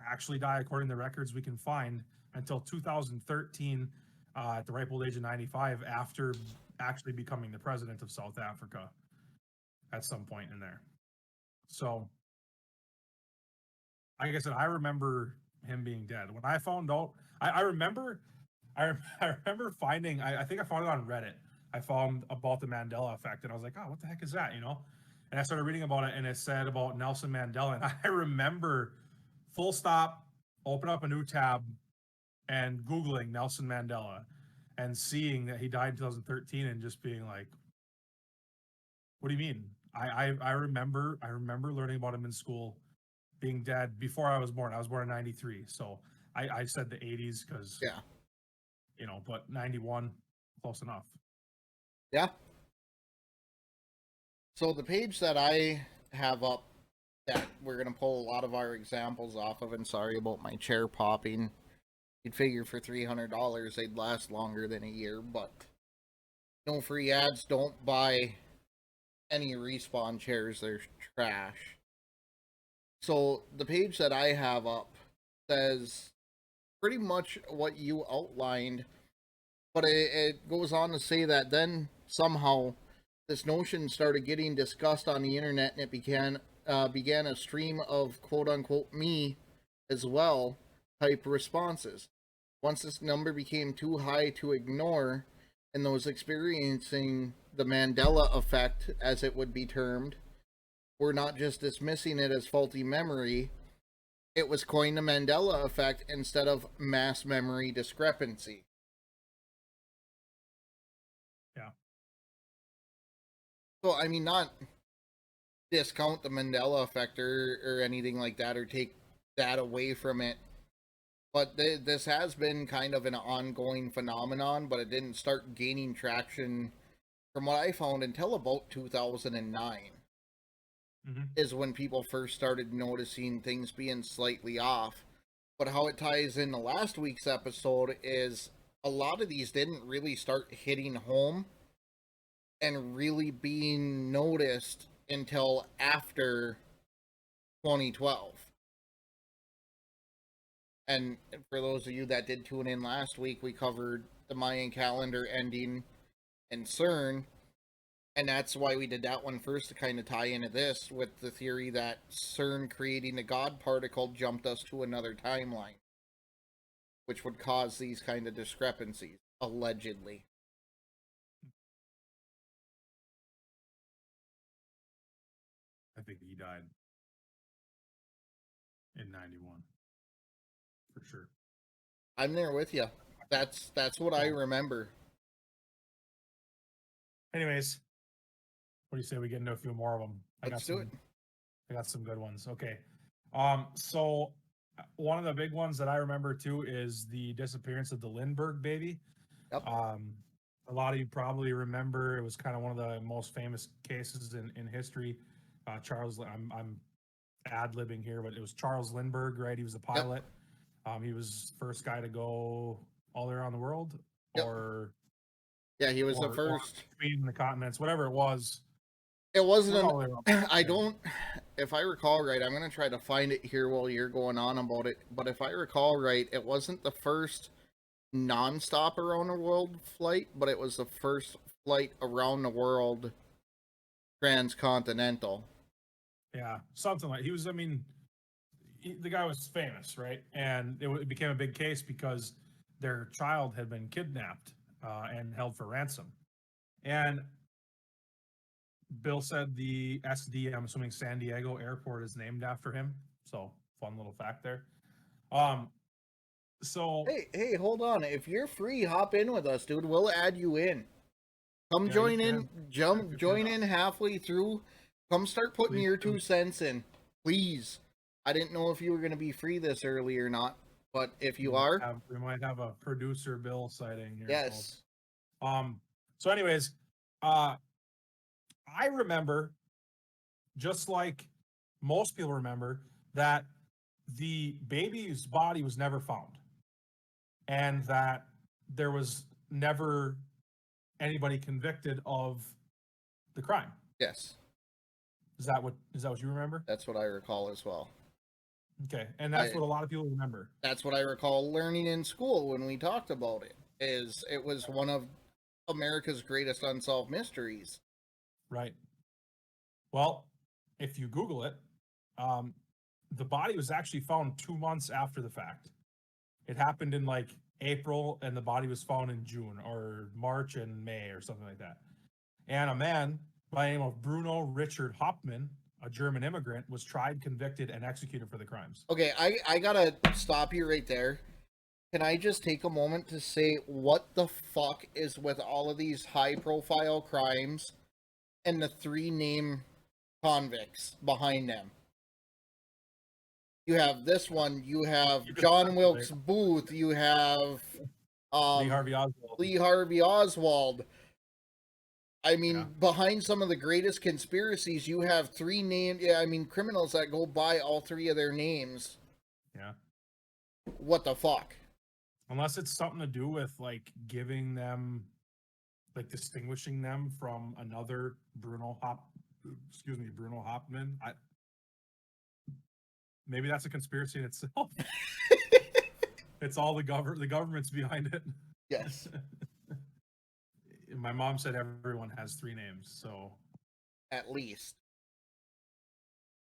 actually die, according to the records we can find, until 2013 at the ripe old age of 95, after actually becoming the president of South Africa at some point in there. So, like I said, I remember him being dead. When I found out, I remember finding, I think I found it on Reddit. I found about the Mandela Effect, and I was like, oh, what the heck is that, you know? And I started reading about it, and it said about Nelson Mandela, and I remember full stop, open up a new tab, and Googling Nelson Mandela, and seeing that he died in 2013, and just being like, what do you mean? I remember learning about him in school, being dead before I was born. I was born in 93. So I said the 80s because, yeah, you know, but 91, close enough. Yeah. So the page that I have up that we're going to pull a lot of our examples off of, and sorry about my chair popping. You'd figure for $300 they'd last longer than a year, but no free ads. Don't buy any Respawn chairs, they're trash. So the page that I have up says pretty much what you outlined, but it goes on to say that then somehow this notion started getting discussed on the internet, and it began a stream of quote-unquote me as well type responses. Once this number became too high to ignore, and those experiencing the Mandela Effect, as it would be termed, were not just dismissing it as faulty memory, it was coined the Mandela Effect instead of mass memory discrepancy. Yeah. So, I mean, not discount the Mandela Effect or anything like that, or take that away from it. But this has been kind of an ongoing phenomenon, but it didn't start gaining traction, from what I found, until about 2009. Is when people first started noticing things being slightly off. But how it ties into last week's episode is a lot of these didn't really start hitting home and really being noticed until after 2012. And for those of you that did tune in last week, we covered the Mayan calendar ending and CERN. And that's why we did that one first, to kind of tie into this with the theory that CERN creating the God particle jumped us to another timeline, which would cause these kind of discrepancies, allegedly. I think he died in 91. For sure. I'm there with you. That's what I remember. Anyways, what do you say we get into a few more of them? Let's do it. I got some good ones. Okay. So one of the big ones that I remember too is the disappearance of the Lindbergh baby. Yep. A lot of you probably remember it was kind of one of the most famous cases in history. Charles, I'm ad-libbing here, but it was Charles Lindbergh, right? He was a pilot. Yep. He was first guy to go all around the world, yep. He was the first between the continents, whatever it was. It wasn't. I don't. If I recall right, I'm going to try to find it here while you're going on about it. But if I recall right, it wasn't the first non-stop around the world flight, but it was the first flight around the world transcontinental. Yeah, something like he was. I mean, the guy was famous, right? And it became a big case because their child had been kidnapped and held for ransom. And Bill said the SD, I'm assuming San Diego Airport, is named after him. So fun little fact there. So hey, hold on. If you're free, hop in with us, dude. We'll add you in. Come join in. Join in halfway through. Come start putting your 2 cents in, please. I didn't know if you were going to be free this early or not, but if you are, we might have a producer Bill sighting here. Yes. Folks. So, anyways, I remember, just like most people remember, that the baby's body was never found, and that there was never anybody convicted of the crime. Yes. Is that what you remember? That's what I recall as well. Okay, and that's what a lot of people remember. That's what I recall learning in school when we talked about it. It was one of America's greatest unsolved mysteries. Right. Well, if you Google it, the body was actually found 2 months after the fact. It happened in like April, and the body was found in June or March and May or something like that. And a man by the name of Bruno Richard Hauptmann, a German immigrant, was tried, convicted, and executed for the crimes. Okay, I gotta stop you right there. Can I just take a moment to say what the fuck is with all of these high-profile crimes and the 3 name convicts behind them? You have this one, you have John Wilkes Booth, you have Lee Harvey Oswald. Lee Harvey Oswald. I mean, behind some of the greatest conspiracies, you have 3 named, criminals that go by all 3 of their names. Yeah. What the fuck? Unless it's something to do with, like, giving them, like, distinguishing them from another Bruno Hauptmann. Maybe that's a conspiracy in itself. It's all the government's behind it. Yes. My mom said everyone has 3 names, so at least.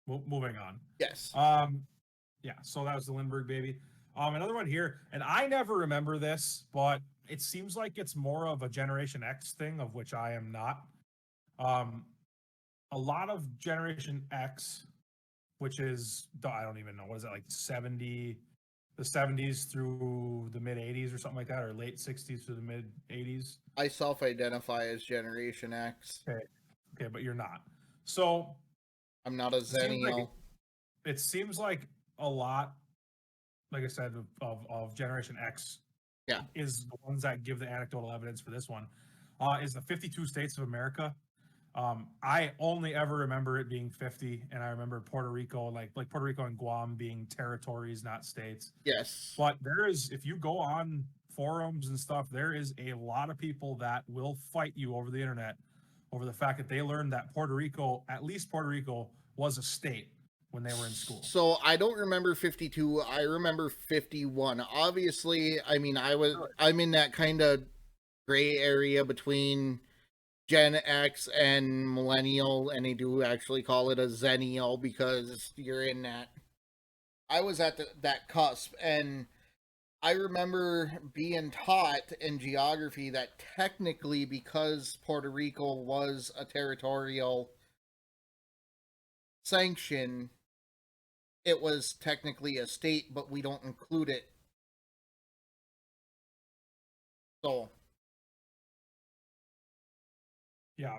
Moving on. Yes. Yeah. So that was the Lindbergh baby. Another one here, and I never remember this, but it seems like it's more of a Generation X thing, of which I am not. A lot of Generation X, which is, I don't even know, what is it, like the 70s through the mid 80s or something like that, or late 60s to the mid 80s. I self-identify as Generation X. Okay, but you're not. So I'm not a Zennial. It seems like a lot, like I said, of Generation X is the ones that give the anecdotal evidence for this one. Is the 52 states of America. I only ever remember it being 50, and I remember Puerto Rico, like Puerto Rico and Guam being territories, not states. Yes. But there is, if you go on forums and stuff, there is a lot of people that will fight you over the internet over the fact that they learned that Puerto Rico, at least Puerto Rico, was a state when they were in school. So I don't remember 52. I remember 51. Obviously, I mean, I'm in that kind of gray area between Gen X and Millennial, and they do actually call it a Zennial because you're in that. I was at that cusp, and I remember being taught in geography that technically, because Puerto Rico was a territorial sanction, it was technically a state, but we don't include it. So, Yeah,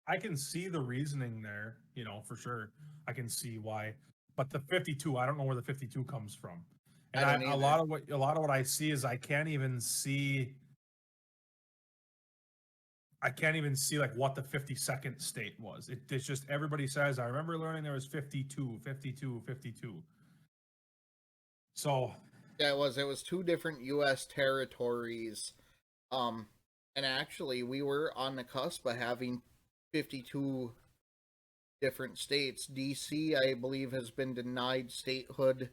I can see the reasoning there, for sure. I can see why. But the 52, I don't know where the 52 comes from. And I don't a lot of what I see is I can't even see like what the 52nd state was. It's just everybody says, I remember learning there was 52, 52, 52. So yeah, it was two different US territories. And actually we were on the cusp of having 52 different states. DC, I believe, has been denied statehood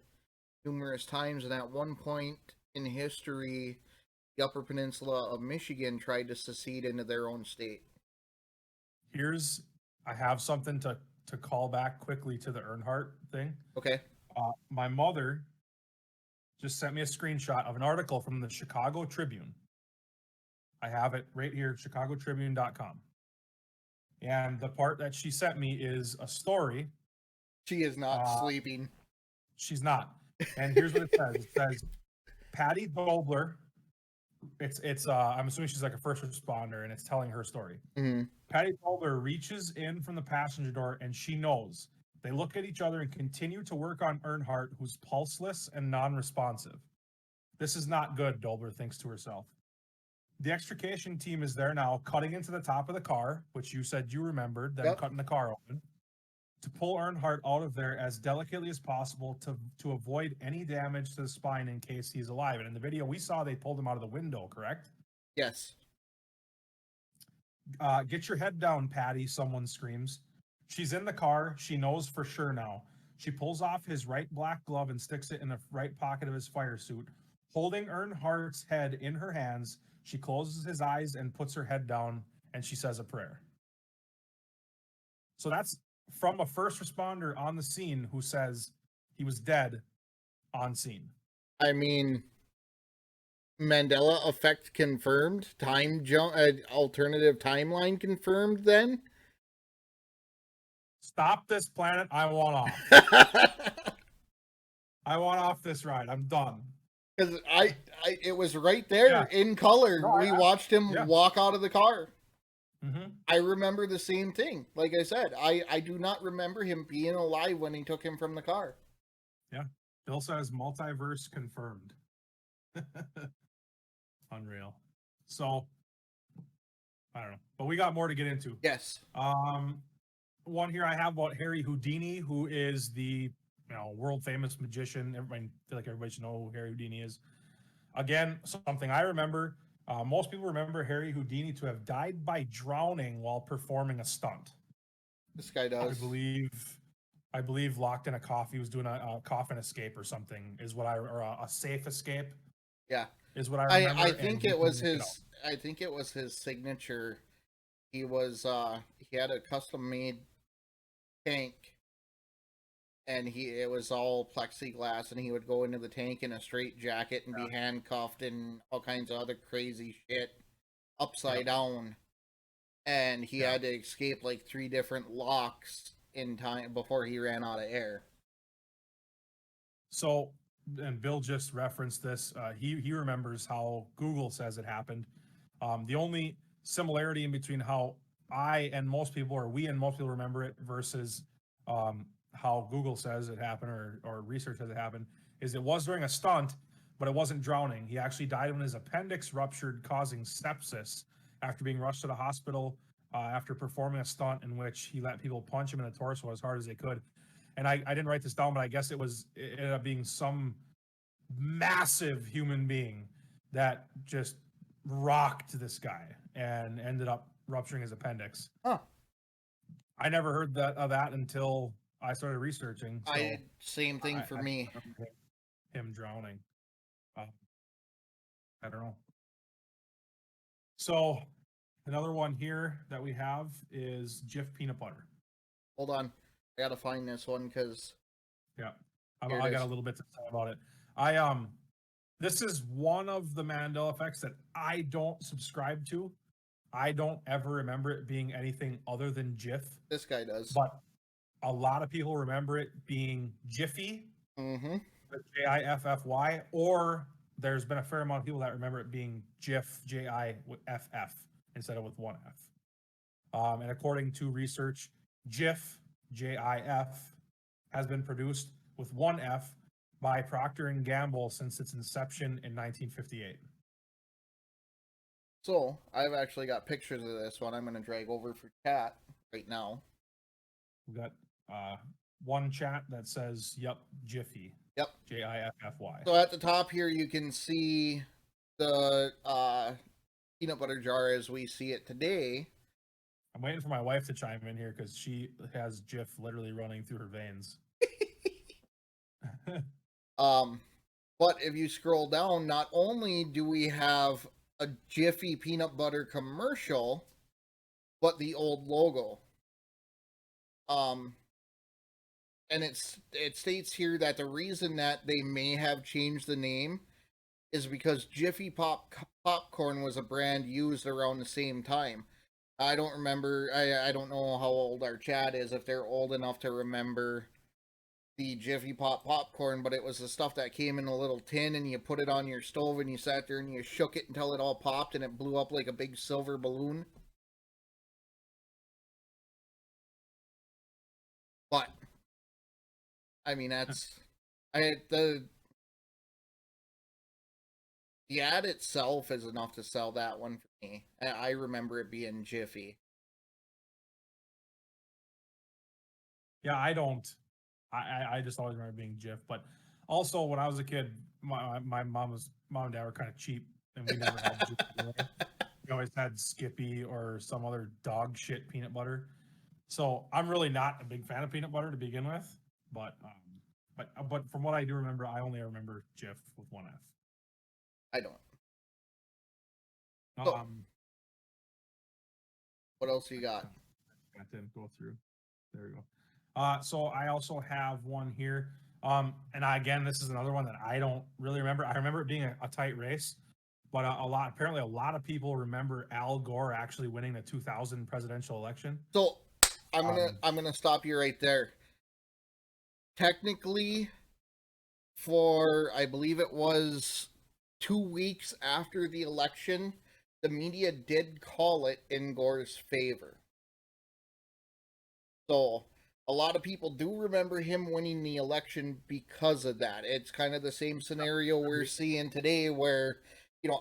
numerous times, and at one point in history, the Upper Peninsula of Michigan tried to secede into their own state. I have something to call back quickly to the Earnhardt thing. Okay. My mother just sent me a screenshot of an article from the Chicago Tribune. I have it right here, chicagotribune.com. And the part that she sent me is a story. She is not sleeping. She's not. And here's what it says. It says, Patty Dobler, it's I'm assuming she's like a first responder, and it's telling her story. Mm-hmm. Patty Dobler reaches in from the passenger door, and she knows. They look at each other and continue to work on Earnhardt, who's pulseless and non-responsive. This is not good, Dobler thinks to herself. The extrication team is there now, cutting into the top of the car, which you said you remembered, then cutting the car open, to pull Earnhardt out of there as delicately as possible to avoid any damage to the spine in case he's alive. And in the video we saw, they pulled him out of the window, correct? Yes. Get your head down, Patty, someone screams. She's in the car. She knows for sure now. She pulls off his right black glove and sticks it in the right pocket of his fire suit. Holding Earnhardt's head in her hands, she closes his eyes and puts her head down, and she says a prayer. So that's from a first responder on the scene who says he was dead on scene. I mean, Mandela Effect confirmed, time jump, alternative timeline confirmed then? Stop this planet. I want off. I want off this ride. I'm done. Because it was right there in color. No, we watched him walk out of the car. Mm-hmm. I remember the same thing. Like I said, I do not remember him being alive when he took him from the car. Yeah. Bill says multiverse confirmed. Unreal. So, I don't know. But we got more to get into. Yes. One here I have about Harry Houdini, who is the world famous magician. I feel like everybody should know who Harry Houdini is. Again, something I remember. Most people remember Harry Houdini to have died by drowning while performing a stunt. This guy does. I believe locked in a coffin. He was doing a coffin escape or something. Or a safe escape. Yeah, is what I remember. I think it was his. I think it was his signature. He was. He had a custom made tank, and it was all plexiglass, and he would go into the tank in a straight jacket and be handcuffed and all kinds of other crazy shit upside down, and he had to escape like 3 different locks in time before he ran out of air. So, and Bill just referenced this. He remembers how Google says it happened. The only similarity in between how we and most people remember it versus how Google says it happened or research says it happened is it was during a stunt, but it wasn't drowning. He actually died when his appendix ruptured, causing sepsis after being rushed to the hospital after performing a stunt in which he let people punch him in the torso as hard as they could. And I didn't write this down, but I guess it ended up being some massive human being that just rocked this guy and ended up rupturing his appendix. Huh. I never heard of that until I started researching. So Same thing for me. remember him drowning. I don't know. So another one here that we have is Jif peanut butter. Hold on, I gotta find this one because Yeah, Here it I got is. a little bit to say about it. This is one of the Mandela effects that I don't subscribe to. I don't ever remember it being anything other than Jif, this guy does. but a lot of people remember it being Jiffy, Mm-hmm. Jiffy, or there's been a fair amount of people that remember it being Jif, Jiff, instead of with one F. And according to research, Jif, Jif, has been produced with one F by Procter and Gamble since its inception in 1958. So I've actually got pictures of this one. I'm gonna drag over for chat right now. We've got one chat that says, "Yep, Jiffy." Yep. Jiffy. So at the top here, you can see the peanut butter jar as we see it today. I'm waiting for my wife to chime in here because she has Jif literally running through her veins. But if you scroll down, not only do we have a Jiffy peanut butter commercial, but the old logo. And it states here that the reason that they may have changed the name is because Jiffy popcorn was a brand used around the same time. I don't remember. I don't know how old our chat is, if they're old enough to remember the Jiffy popcorn, but it was the stuff that came in a little tin and you put it on your stove and you sat there and you shook it until it all popped and it blew up like a big silver balloon. But I mean, the ad itself is enough to sell that one for me. I remember it being Jiffy. Yeah, I don't. I just always remember being Jif. But also, when I was a kid, my mom and dad were kind of cheap, and we never had Jif anyway. We always had Skippy or some other dog shit peanut butter. So I'm really not a big fan of peanut butter to begin with. But from what I do remember, I only remember Jif with one F. I don't. So, what else you got? Got to go through. There we go. So I also have one here. And again, this is another one that I don't really remember. I remember it being a tight race, but apparently a lot of people remember Al Gore actually winning the 2000 presidential election. So I'm gonna stop you right there. Technically, for I believe it was 2 weeks after the election, the media did call it in Gore's favor. So a lot of people do remember him winning the election because of that. It's kind of the same scenario we're seeing today where,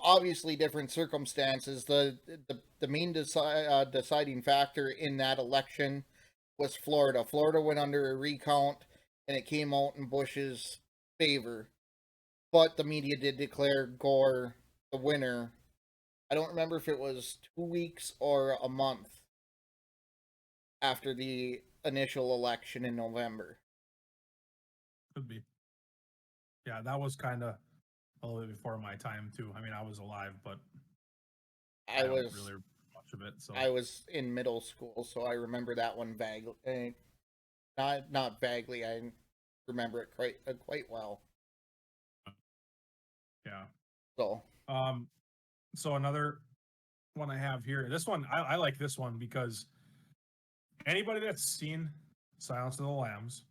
obviously different circumstances. The main deciding factor in that election was Florida. Florida went under a recount and it came out in Bush's favor. But the media did declare Gore the winner. I don't remember if it was 2 weeks or a month after the initial election in November. Could be. Yeah, that was kind of a little bit before my time too. I mean, I was alive, but I don't really remember much of it. So I was in middle school, so I remember that one vaguely. Not vaguely. I remember it quite well. Yeah. So another one I have here. This one I like this one because anybody that's seen Silence of the Lambs,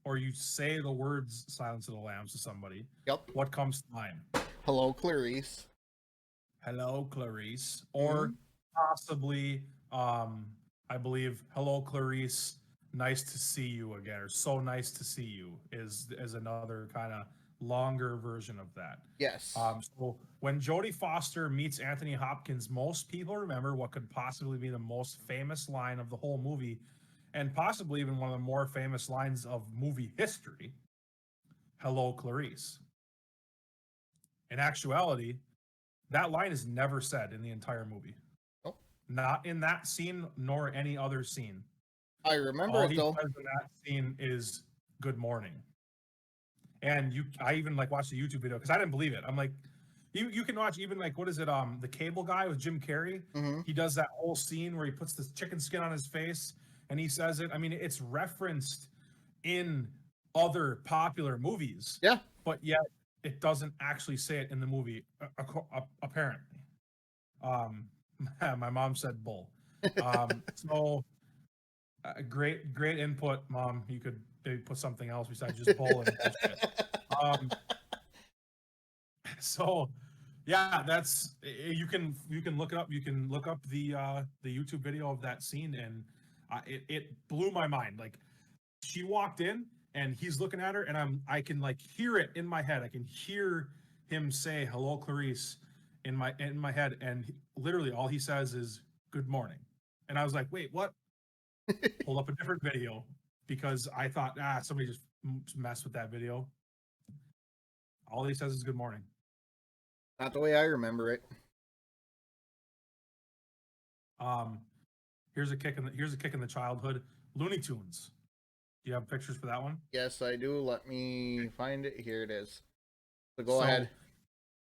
or you say the words Silence of the Lambs to somebody, yep, what comes to mind? Hello, Clarice. Hello, Clarice. Or possibly, I believe, hello, Clarice. Nice to see you again, or so nice to see you is another kind of longer version of that. Yes. So when Jodie Foster meets Anthony Hopkins, most people remember what could possibly be the most famous line of the whole movie, and possibly even one of the more famous lines of movie history. Hello, Clarice. In actuality, that line is never said in the entire movie. Oh. not in that scene nor any other scene. I remember All it he though. says in that scene is "Good morning," and I even like watched the YouTube video because I didn't believe it. I'm like, you can watch even like what is it? The Cable Guy with Jim Carrey. Mm-hmm. He does that whole scene where he puts the chicken skin on his face and he says it. I mean, it's referenced in other popular movies. Yeah. But yet it doesn't actually say it in the movie. Apparently, my mom said bull. So great input, Mom. You could maybe put something else besides just bull and bullshit. So yeah, that's you can look it up. You can look up the YouTube video of that scene, and it blew my mind. Like she walked in and he's looking at her, and I can like hear it in my head. I can hear him say hello, Clarice, in my head, and literally all he says is good morning. And I was like, wait, what? Pull up a different video because I thought somebody just messed with that video. All he says is good morning. Not the way I remember it. Here's a kick in the childhood. Looney Tunes. Do you have pictures for that one? Yes, I do. Let me find it. Here it is. So go ahead.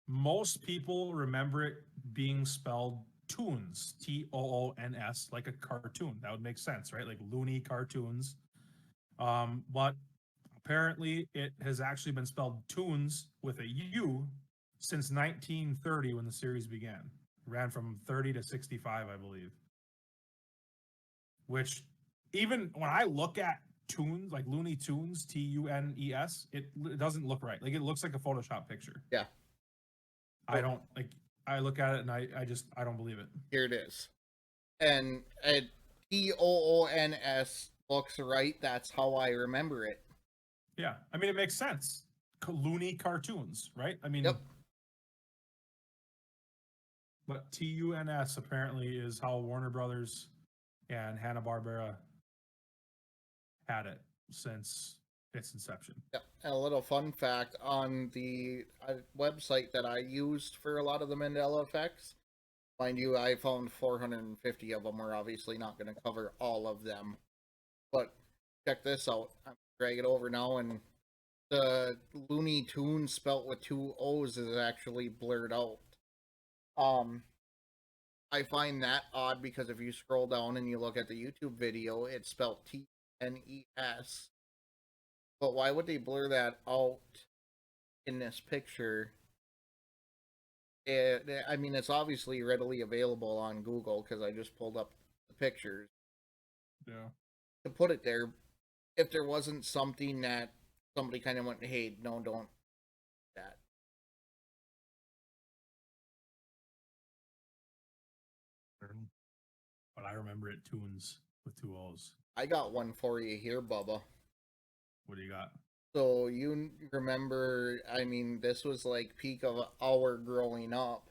Most people remember it being spelled toons, Toons, like a cartoon. That would make sense, right? Like Looney cartoons. But apparently it has actually been spelled toons with a U since 1930 when the series began. Ran from 30 to 65, I believe. Which even when I look at Tunes, like Looney Tunes, Tunes, it doesn't look right. Like it looks like a Photoshop picture. Yeah. I don't like. I look at it and I don't believe it. Here it is, and Toons looks right. That's how I remember it. Yeah, I mean it makes sense. Looney cartoons, right? I mean, yep. But Tuns apparently is how Warner Brothers and Hanna-Barbera had it since its inception. Yep. And a little fun fact on the website that I used for a lot of the Mandela effects. Mind you, I found 450 of them. We're obviously not going to cover all of them. But check this out. I'm drag it over now, and the Looney Tunes spelt with 2 O's is actually blurred out. I find that odd because if you scroll down and you look at the YouTube video, it's spelled Tnes. But why would they blur that out in this picture? I mean, it's obviously readily available on Google because I just pulled up the pictures. Yeah. To put it there, if there wasn't something that somebody kind of went, hey, no, don't do that. But I remember it Tunes with 2 O's. I got one for you here, Bubba. What do you got? So you remember, I mean, this was like peak of our growing up.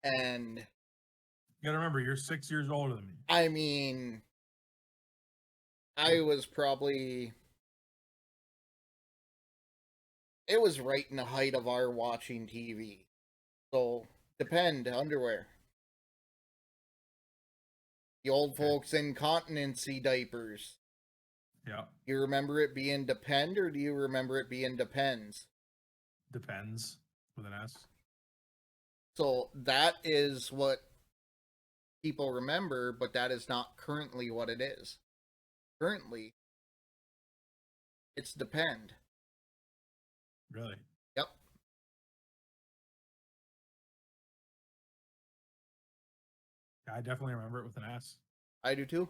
And you gotta remember, you're 6 years older than me. I mean, I was probably, it was right in the height of our watching TV. So, Depend underwear. The old folks incontinency diapers. Yeah. You remember it being Depend, or do you remember it being Depends? Depends with an S. So that is what people remember, but that is not currently what it is. Currently, it's Depend. Really? Yep. Yeah, I definitely remember it with an S. I do too.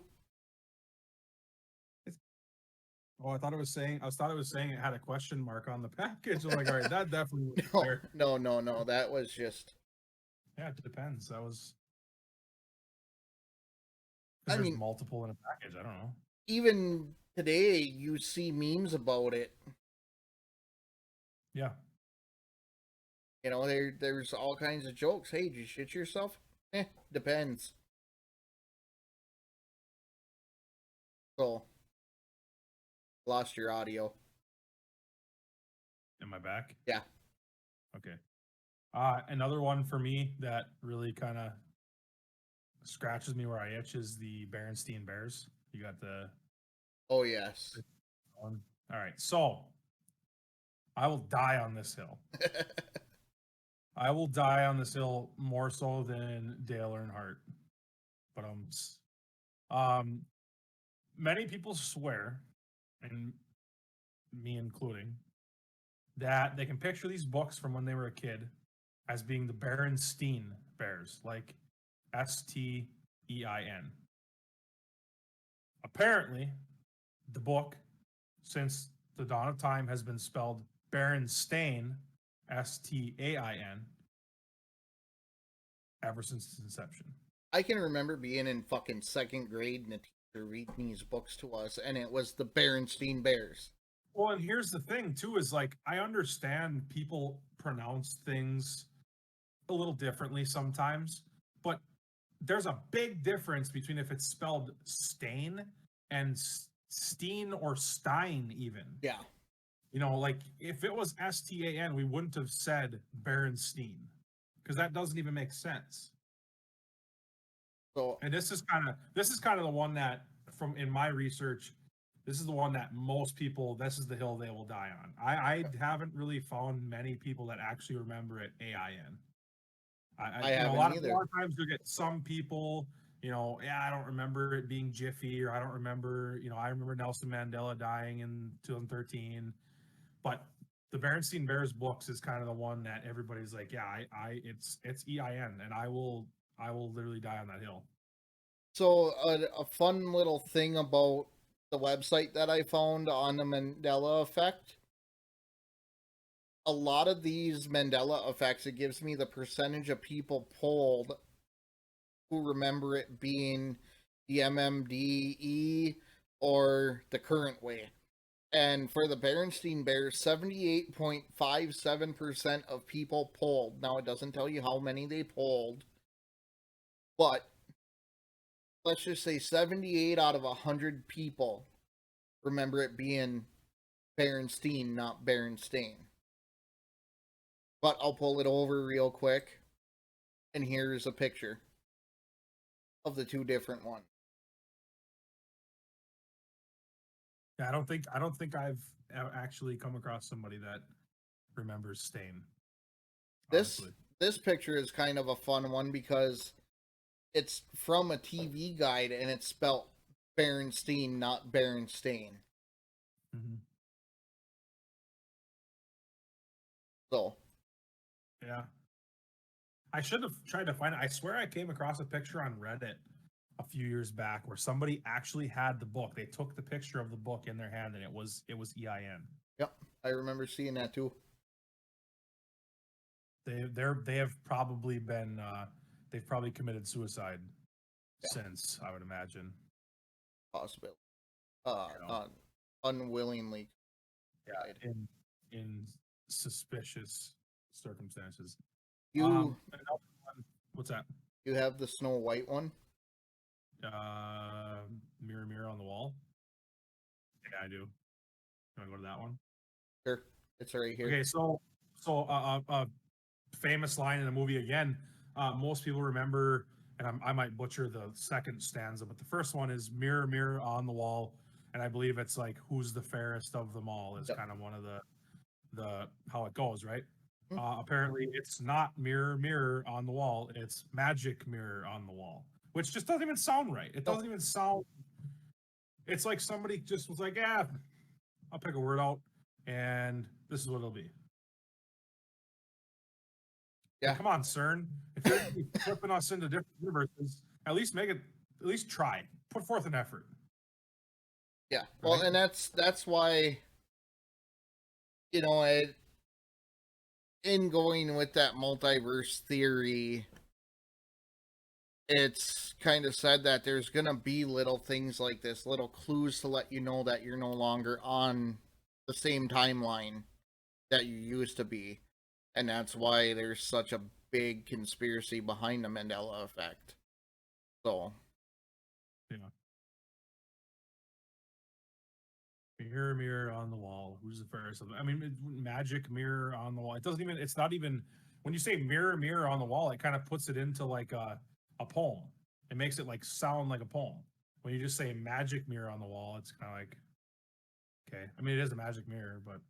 Oh, I thought it was saying it had a question mark on the package. I'm like, all right, that definitely was there. No. That was just. Yeah, it depends. That was. I There's mean, multiple in a package. I don't know. Even today, you see memes about it. Yeah. You know, there's all kinds of jokes. Hey, did you shit yourself? Depends. So, lost your audio. Am I back? Yeah. Okay. Another one for me that really kind of scratches me where I itch is the Berenstein Bears. You got the Oh yes. one. All right, so I will die on this hill. I will die on this hill more so than Dale Earnhardt. But many people swear, and me including, that they can picture these books from when they were a kid as being the Berenstein Bears, like Stein. Apparently, the book, since the dawn of time, has been spelled Berenstain, Stain, ever since its inception. I can remember being in fucking second grade and a teacher reading these books to us, and it was the Berenstein Bears. Well, and here's the thing too, is like I understand people pronounce things a little differently sometimes, but there's a big difference between if it's spelled stain and steen or stein even. Yeah. You know, like if it was Stan, we wouldn't have said Berenstein because that doesn't even make sense. So, And this is kind of the one that, from in my research, this is the one that most people, this is the hill they will die on. I haven't really found many people that actually remember it AIN. I you know, haven't a lot either. of times you get some people, you know, yeah, I don't remember it being Jiffy, or I don't remember, you know, I remember Nelson Mandela dying in 2013. But the Berenstein Bears books is kind of the one that everybody's like, yeah, it's EIN, and I will literally die on that hill. So a fun little thing about the website that I found on the Mandela Effect. A lot of these Mandela effects, it gives me the percentage of people polled who remember it being the MMDE or the current way. And for the Berenstein Bears, 78.57% of people polled. Now, it doesn't tell you how many they polled, but let's just say 78 out of 100 people remember it being Berenstein, not Berenstain. But I'll pull it over real quick, and here's a picture of the two different ones. Yeah, I don't think I've actually come across somebody that remembers Stain. This picture is kind of a fun one because it's from a TV guide and it's spelled Berenstein, not Berenstain. Mm-hmm. So, yeah, I should have tried to find it. I swear I came across a picture on Reddit a few years back where somebody actually had the book. They took the picture of the book in their hand, and it was EIN. yep, I remember seeing that too. They have probably been they've probably committed suicide since, I would imagine. Possibility. know. Unwillingly. Yeah, in suspicious circumstances. You what's that? You have the Snow White one? Mirror, mirror on the wall. Yeah, I do. You want to go to that one? Sure, it's right here. Okay, so famous line in the movie again. Most people remember, and I might butcher the second stanza, but the first one is "Mirror, mirror on the wall," and I believe it's like "Who's the fairest of them all" is kind of one of the how it goes, right? Apparently, it's not "Mirror, mirror on the wall"; it's "Magic mirror on the wall," which just doesn't even sound right. It doesn't even sound. It's like somebody just was like, "Yeah, I'll pick a word out, and this is what it'll be." Yeah. Come on, CERN. If you're flipping us into different universes, at least try. Put forth an effort. Yeah. Well, right? And that's why, you know, in going with that multiverse theory, it's kind of said that there's going to be little things like this, little clues to let you know that you're no longer on the same timeline that you used to be. And that's why there's such a big conspiracy behind the Mandela Effect. So, yeah. Mirror, mirror on the wall. Who's the fairest of them? I mean, magic mirror on the wall. It's not even, when you say mirror, mirror on the wall, it kind of puts it into like a poem. It makes it like sound like a poem. When you just say magic mirror on the wall, it's kind of like, okay. I mean, it is a magic mirror, but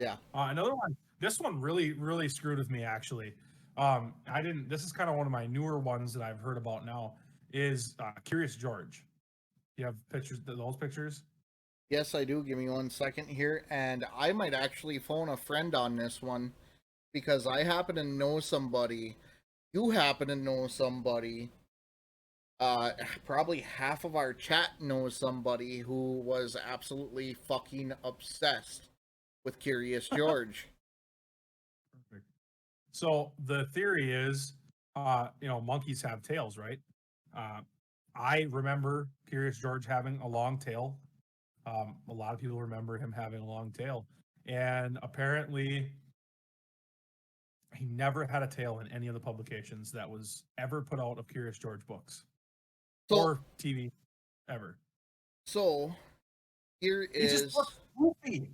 Yeah. another one. This one really screwed with me actually. I didn't. This is kind of one of my newer ones that I've heard about now. Is Curious George. You have pictures? Those pictures? Yes, I do. Give me 1 second here, and I might actually phone a friend on this one because I happen to know somebody. You happen to know somebody. Probably half of our chat knows somebody who was absolutely fucking obsessed with Curious George. Perfect. So the theory is, monkeys have tails, right? I remember Curious George having a long tail. A lot of people remember him having a long tail, and apparently, he never had a tail in any of the publications that was ever put out of Curious George books or TV ever. So here He just is looks goofy.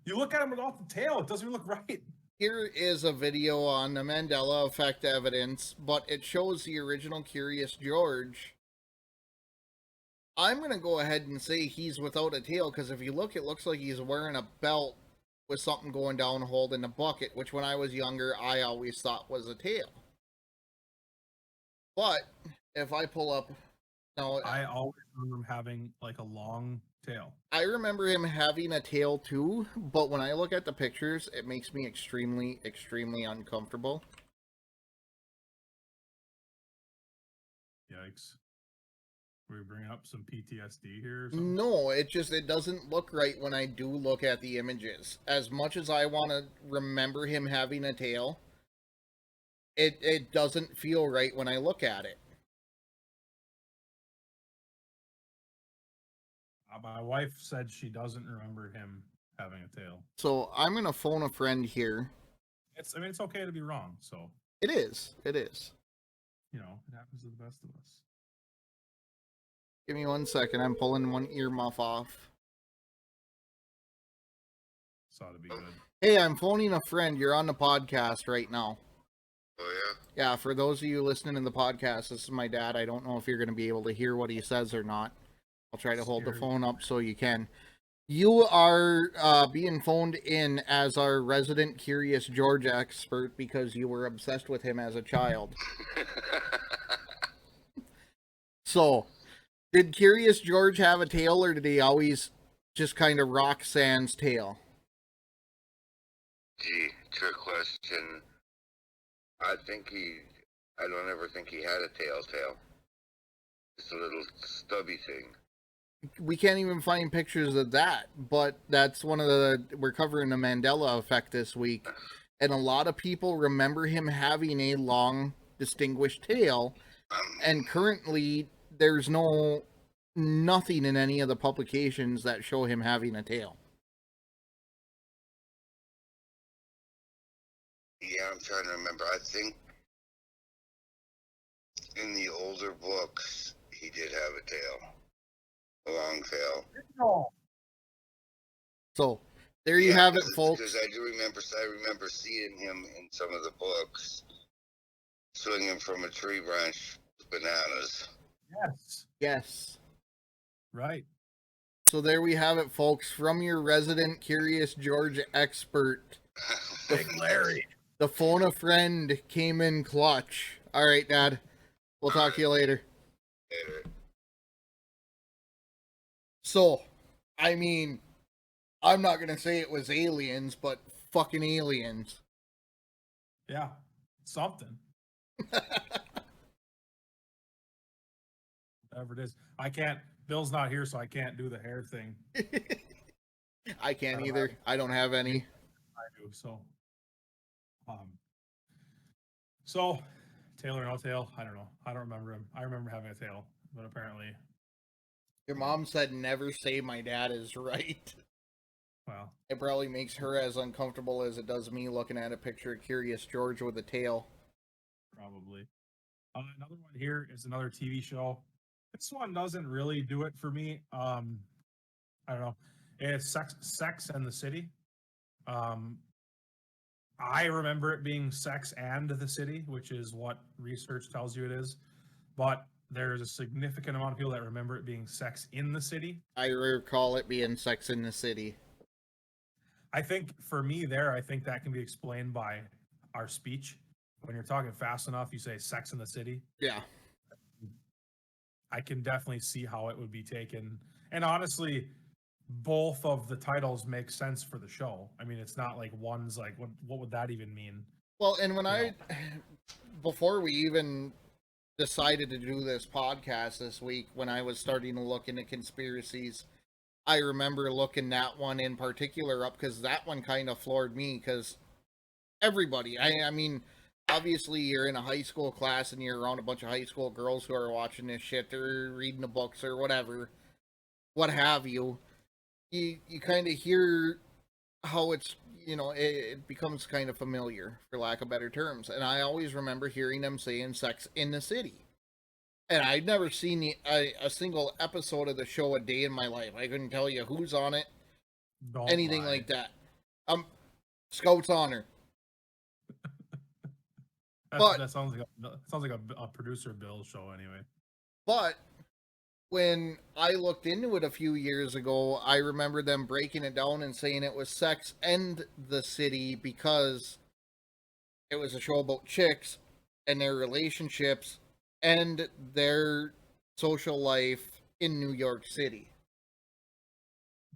You look at him without the tail; it doesn't even look right. here is a video on the Mandela Effect evidence, but it shows the original Curious George. I'm going to go ahead and say he's without a tail, because if you look, it looks like he's wearing a belt with something going down holding a bucket, which when I was younger, I always thought was a tail. But if I pull up... Now, I always remember him having like a long tail. I remember him having a tail too, but when I look at the pictures, it makes me extremely, extremely uncomfortable. Yikes. Are we bringing up some PTSD here or something? No, it doesn't look right when I do look at the images. As much as I want to remember him having a tail, it doesn't feel right when I look at it. My wife said she doesn't remember him having a tail. So I'm going to phone a friend here. It's okay to be wrong. So It is. It is. it happens to the best of us. Give me 1 second. I'm pulling one earmuff off. Saw to be good. Hey, I'm phoning a friend. You're on the podcast right now. Oh, Yeah, for those of you listening to the podcast, this is my dad. I don't know if you're going to be able to hear what he says or not. I'll try to hold the phone up so you can. You are being phoned in as our resident Curious George expert because you were obsessed with him as a child. So, did Curious George have a tail, or did he always just kind of rock Sans tail? Gee, trick question. I don't ever think he had a tail. It's a little stubby thing. We can't even find pictures of that, but that's we're covering the Mandela Effect this week, and a lot of people remember him having a long, distinguished tail, and currently there's nothing in any of the publications that show him having a tail. Yeah, I'm trying to remember. I think in the older books, he did have a tail. A long tail. So, there you have it, folks. Because I remember seeing him in some of the books swinging from a tree branch with bananas. Yes. Yes. Right. So there we have it, folks. From your resident Curious George expert, Larry. the phone a friend came in clutch. All right, Dad. We'll talk to you later. Later. So, I mean, I'm not going to say it was aliens, but fucking aliens. Yeah. Something. Whatever it is. I can't. Bill's not here, so I can't do the hair thing. I can't either. I don't have any. I do. So, tail or no tail? I don't know. I don't remember him. I remember having a tail, but apparently, Your mom said never say my dad is right. well, It probably makes her as uncomfortable as it does me looking at a picture of Curious George with a tail. probably. Another one here is another TV show. This one doesn't really do it for me. I don't know. It's Sex and the City. I remember it being Sex and the City, which is what research tells you it is. But there's a significant amount of people that remember it being Sex in the City. I recall it being Sex in the City. I think for me there, I think that can be explained by our speech. When you're talking fast enough, you say Sex in the City. Yeah. I can definitely see how it would be taken. And honestly, both of the titles make sense for the show. I mean, it's not like one's like, what would that even mean? Well, and when before we even decided to do this podcast this week, when I was starting to look into conspiracies, I remember looking that one in particular up because that one kind of floored me because everybody, I mean, obviously you're in a high school class and you're around a bunch of high school girls who are watching this shit, they're reading the books or whatever, what have you. You kind of hear how it's, it becomes kind of familiar, for lack of better terms. And I always remember hearing them saying Sex in the City. And I'd never seen a single episode of the show a day in my life. I couldn't tell you who's on it, anything like that. Scout's Honor. That sounds like a producer Bill show anyway. But when I looked into it a few years ago, I remember them breaking it down and saying it was Sex and the City because it was a show about chicks and their relationships and their social life in New York City.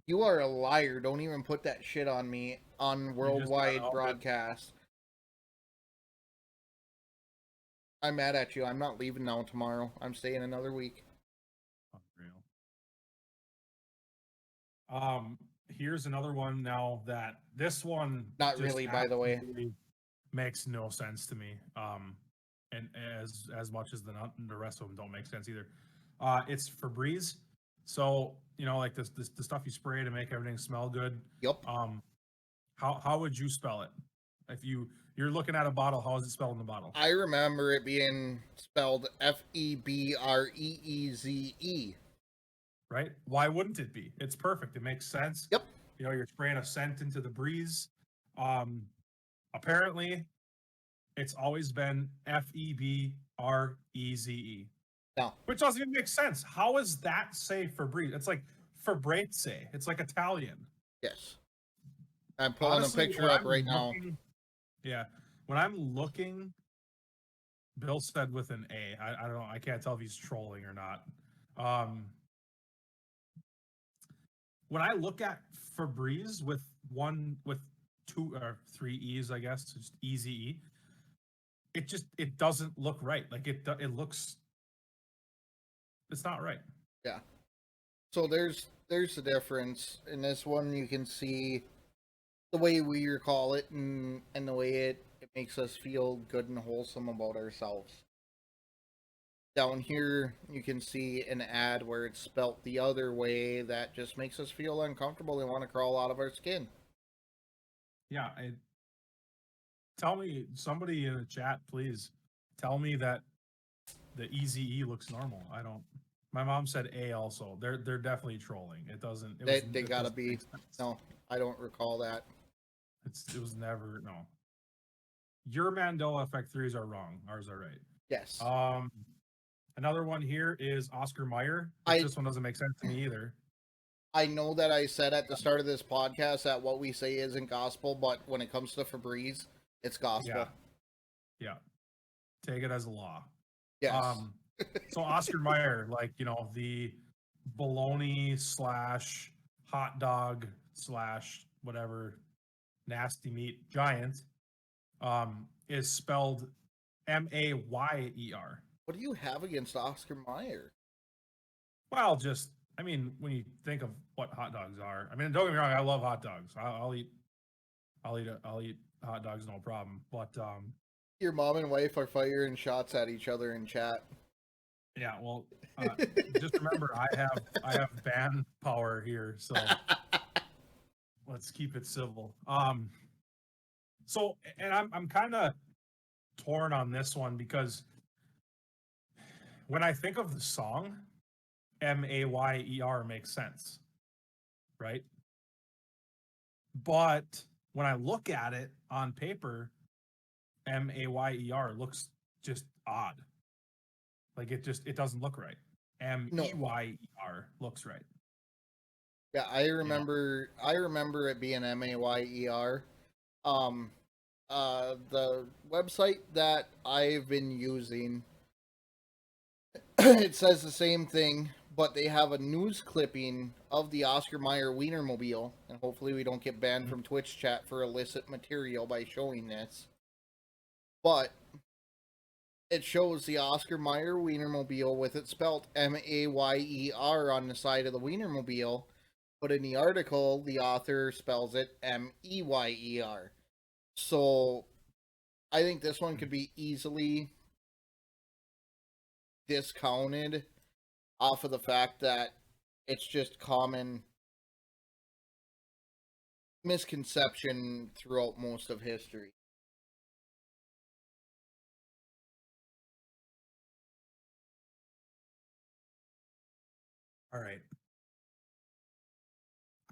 You are a liar. Don't even put that shit on me on worldwide broadcast. I'm mad at you. I'm not leaving now tomorrow. I'm staying another week. Unreal. Here's another one now that this one not really, by the way, makes no sense to me. And as much as the rest of them don't make sense either. It's Febreze. So, like the stuff you spray to make everything smell good. Yep. How would you spell it? If you're looking at a bottle, how is it spelled in the bottle? I remember it being spelled Febreze. Right? Why wouldn't it be? It's perfect. It makes sense. Yep. You're spraying a scent into the breeze. Apparently, it's always been Febreze. No. Which doesn't even make sense. How is that say Febreze? It's like Febreze. It's like Italian. Yes. I'm pulling a picture up right now. Yeah. When I'm looking, Bill said with an A. I don't know. I can't tell if he's trolling or not. When I look at Febreze with two or three E's, I guess, just Easy E, it doesn't look right. Like it looks, it's not right. Yeah. So there's the difference. In this one, you can see the way we recall it and the way it makes us feel good and wholesome about ourselves. Down here, you can see an ad where it's spelt the other way that just makes us feel uncomfortable and want to crawl out of our skin. Yeah. Tell me, somebody in the chat, please tell me that the Easy E looks normal. I don't. My mom said A also. They're definitely trolling. It doesn't. They gotta be. No, I don't recall that. It was never, no. Your Mandela Effect theories are wrong. Ours are right. Yes. Another one here is Oscar Mayer. This one doesn't make sense to me either. I know that I said at the start of this podcast that what we say isn't gospel, but when it comes to Febreze, it's gospel. Yeah. Take it as a law. Yes. So Oscar Mayer, like, the bologna / hot dog / whatever nasty meat giant, is spelled Mayer. What do you have against Oscar Mayer? Well, when you think of what hot dogs are, don't get me wrong, I love hot dogs. I'll eat hot dogs, no problem. But your mom and wife are firing shots at each other in chat. Yeah, well, just remember, I have ban power here, so let's keep it civil. So, and I'm kind of torn on this one because when I think of the song, Mayer makes sense, right? But when I look at it on paper, Mayer looks just odd. Like it doesn't look right. Meyer looks right. Yeah, I remember it being Mayer. The website that I've been using, it says the same thing, but they have a news clipping of the Oscar Mayer Wienermobile, and hopefully we don't get banned from Twitch chat for illicit material by showing this. But it shows the Oscar Mayer Wienermobile with it spelled Mayer on the side of the Wienermobile, but in the article, the author spells it Meyer. So I think this one could be easily discounted off of the fact that it's just common misconception throughout most of history. All right.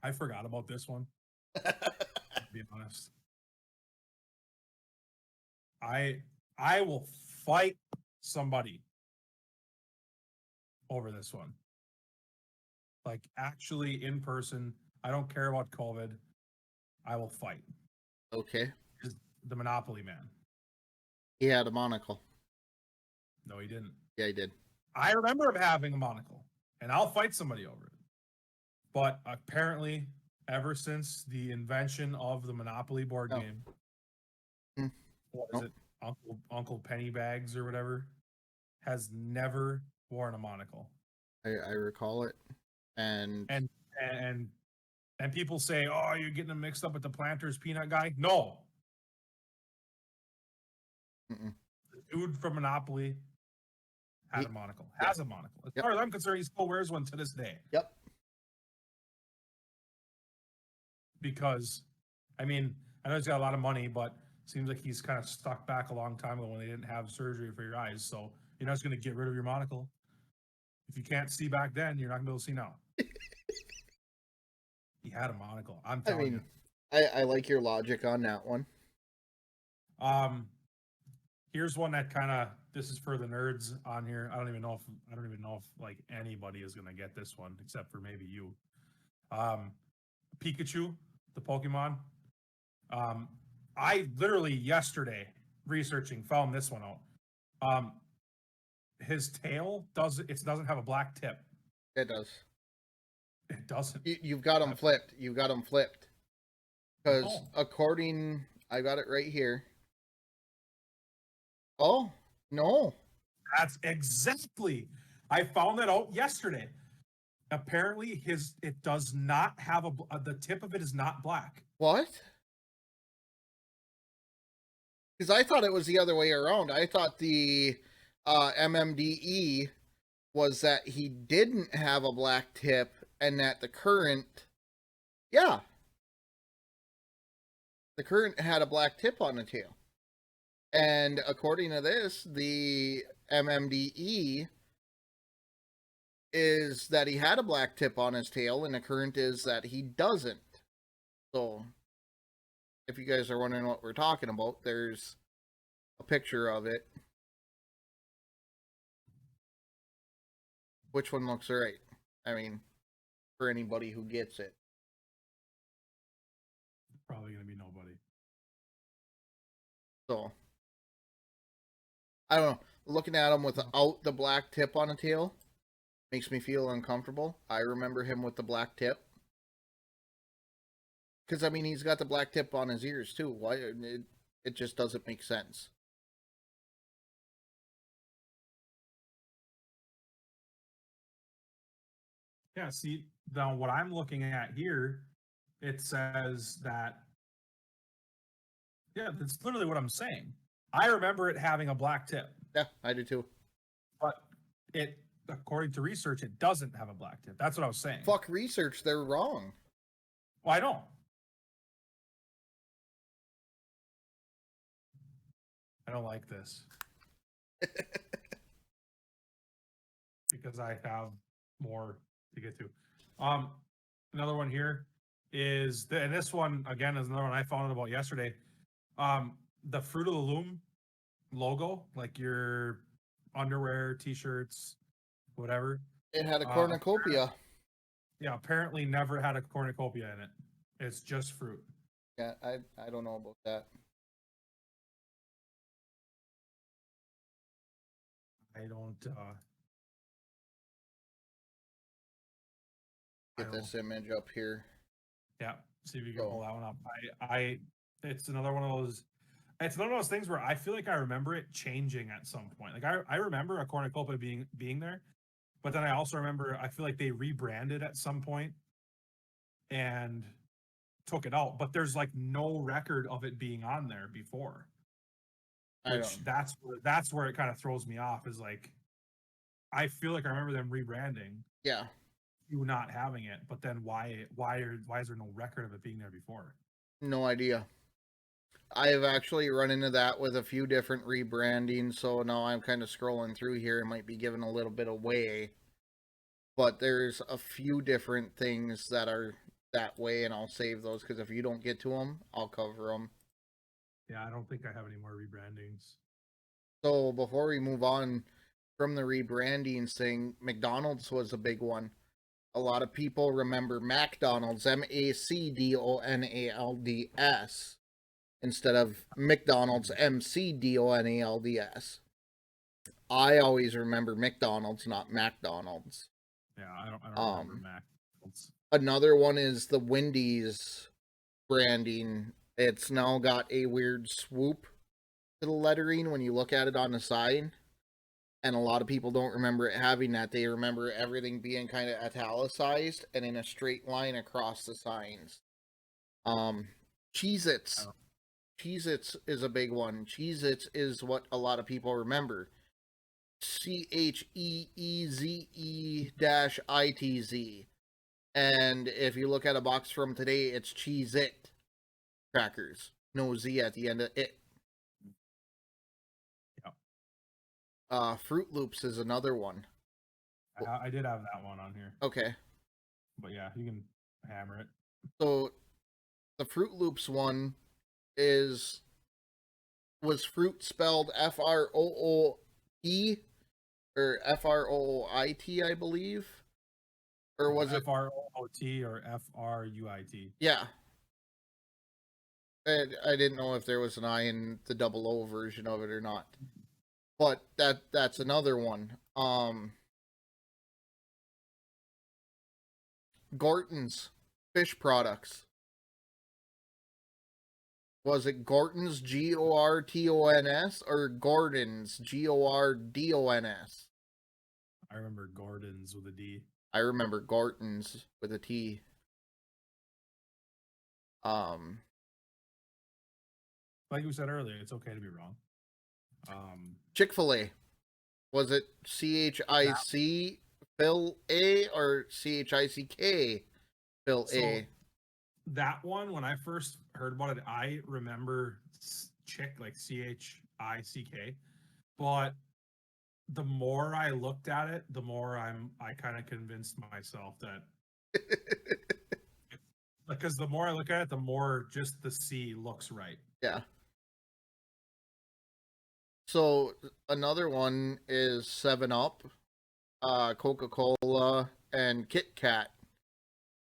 I forgot about this one. To be honest. I will fight somebody over this one. Like actually in person. I don't care about COVID. I will fight. Okay. The Monopoly man. He had a monocle. No, he didn't. Yeah, he did. I remember him having a monocle, and I'll fight somebody over it. But apparently, ever since the invention of the Monopoly board game, what is it? Uncle Pennybags or whatever, has never worn a monocle. I recall it, and people say, "Oh, you're getting them mixed up with the Planters peanut guy." No, the dude from Monopoly had a monocle. Has a monocle. As far as I'm concerned, he still wears one to this day. Yep. Because, I mean, I know he's got a lot of money, but it seems like he's kind of stuck back a long time ago when they didn't have surgery for your eyes. So you're not just going to get rid of your monocle. If you can't see back then, you're not going to be able to see now. He had a monocle. I'm telling you. I like your logic on that one. Here's one that kind of, this is for the nerds on here. I don't even know if like anybody is going to get this one except for maybe you. Pikachu, the Pokemon. I literally yesterday researching found this one out. His tail doesn't have a black tip. It does. It doesn't. You've got them flipped. Because according, I got it right here. Oh no. That's exactly. I found that out yesterday. Apparently, it does not have the tip of it is not black. What? Because I thought it was the other way around. I thought the MMDE was that he didn't have a black tip and that the current had a black tip on the tail. And according to this, the MMDE is that he had a black tip on his tail, and the current is that he doesn't. So, if you guys are wondering what we're talking about, there's a picture of it. Which one looks right? I mean, for anybody who gets it. Probably going to be nobody. So, I don't know. Looking at him without the black tip on the tail makes me feel uncomfortable. I remember him with the black tip. Because, I mean, he's got the black tip on his ears, too. Why? It just doesn't make sense. Yeah, see, now what I'm looking at here, it says that, yeah, that's literally what I'm saying. I remember it having a black tip. Yeah, I do too. But it, according to research, it doesn't have a black tip. That's what I was saying. Fuck research, they're wrong. Well, I know. I don't like this. Because I have more to get to. Another one here is, and this one, again, is another one I found out about yesterday. The Fruit of the Loom logo, like your underwear, t-shirts, whatever. It had a Uh, cornucopia. Yeah, apparently never had a cornucopia in it. It's just fruit. Yeah, I don't know about that. I don't. Get this image up here. Yeah, see if you can Oh. pull that one up. It's another one of those. It's one of those things where I feel like I remember it changing at some point. Like I remember a cornucopia being there, but then I also remember I feel like they rebranded at some point and took it out. But there's like no record of it being on there before. Which that's where it kind of throws me off. Is like I feel like I remember them rebranding. Yeah. You not having it, but then why is there no record of it being there before? No idea. I have actually run into that with a few different rebrandings, so now I'm kind of scrolling through here and might be giving a little bit away. But there's a few different things that are that way, and I'll save those because if you don't get to them, I'll cover them. Yeah, I don't think I have any more rebrandings. So before we move on from the rebranding thing, McDonald's was a big one. A lot of people remember McDonald's, McDonalds, instead of McDonald's, McDonalds. I always remember McDonald's, not McDonald's. Yeah, I don't remember McDonald's. Another one is the Wendy's branding. It's now got a weird swoop to the lettering when you look at it on the side. And a lot of people don't remember it having that. They remember everything being kind of italicized and in a straight line across the signs. Cheez-Its. Cheez-Its is a big one. Cheez-Its is what a lot of people remember. CHEEZE-ITZ. And if you look at a box from today, it's Cheez-It crackers. No Z at the end of it. Fruit Loops is another one. I did have that one on here. Okay. But yeah, you can hammer it. So the Fruit Loops one was fruit spelled FROOT or FROOIT, I believe? Or was it FROOT or FRUIT? Yeah. I didn't know if there was an I in the double O version of it or not. But that's another one. Gorton's fish products. Was it Gorton's GORTONS or Gordon's GORDONS? I remember Gordon's with a D. I remember Gorton's with a T. Like we said earlier, it's okay to be wrong. Chick-fil-A. Was it CHIC Phil A or CHICK Phil A? That one, when I first heard about it, I remember chick, like CHICK. But the more I looked at it, the more I kind of convinced myself that because the more I look at it, the more just the C looks right. Yeah. So another one is 7-Up, Coca-Cola, and Kit Kat.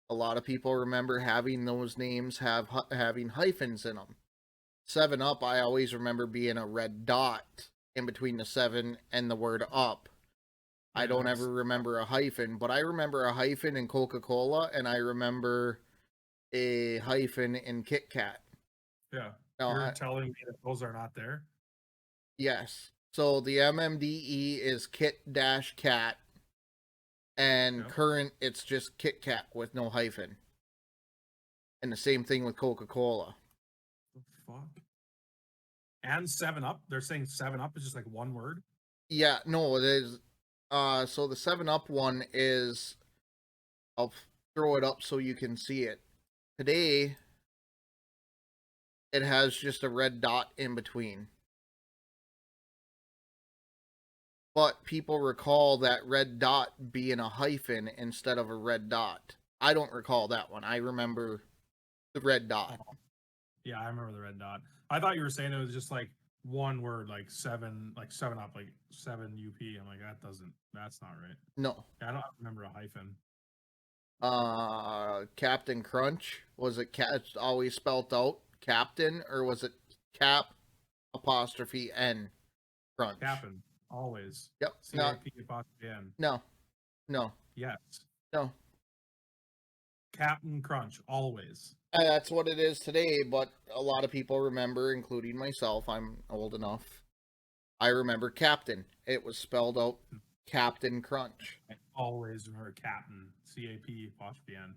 A lot of people remember having those names having hyphens in them. 7-Up, I always remember being a red dot in between the 7 and the word up. I don't ever remember a hyphen, but I remember a hyphen in Coca-Cola, and I remember a hyphen in Kit Kat. Yeah. Now, You're telling me that those are not there? Yes. So the MMDE is Kit-Kat, and current it's just Kit Kat with no hyphen. And the same thing with Coca-Cola. The fuck? And 7-Up? They're saying 7-Up is just like one word? Yeah, no, it is. So the 7-Up one is, I'll throw it up so you can see it. Today, it has just a red dot in between. But people recall that red dot being a hyphen instead of a red dot. I don't recall that one. I remember the red dot. Yeah, I remember the red dot. I thought you were saying it was just like one word, like seven up, like 7 UP. I'm like, that's not right. No. I don't remember a hyphen. Captain Crunch, was it always spelt out Captain, or was it Cap apostrophe N Crunch? Captain, always. Yep. CAP apostrophe N. No. Yes. No. Captain Crunch, always. That's what it is today, but a lot of people remember, including myself, I'm old enough. I remember Captain. It was spelled out Captain Crunch. I always remember Captain, CAP apostrophe N.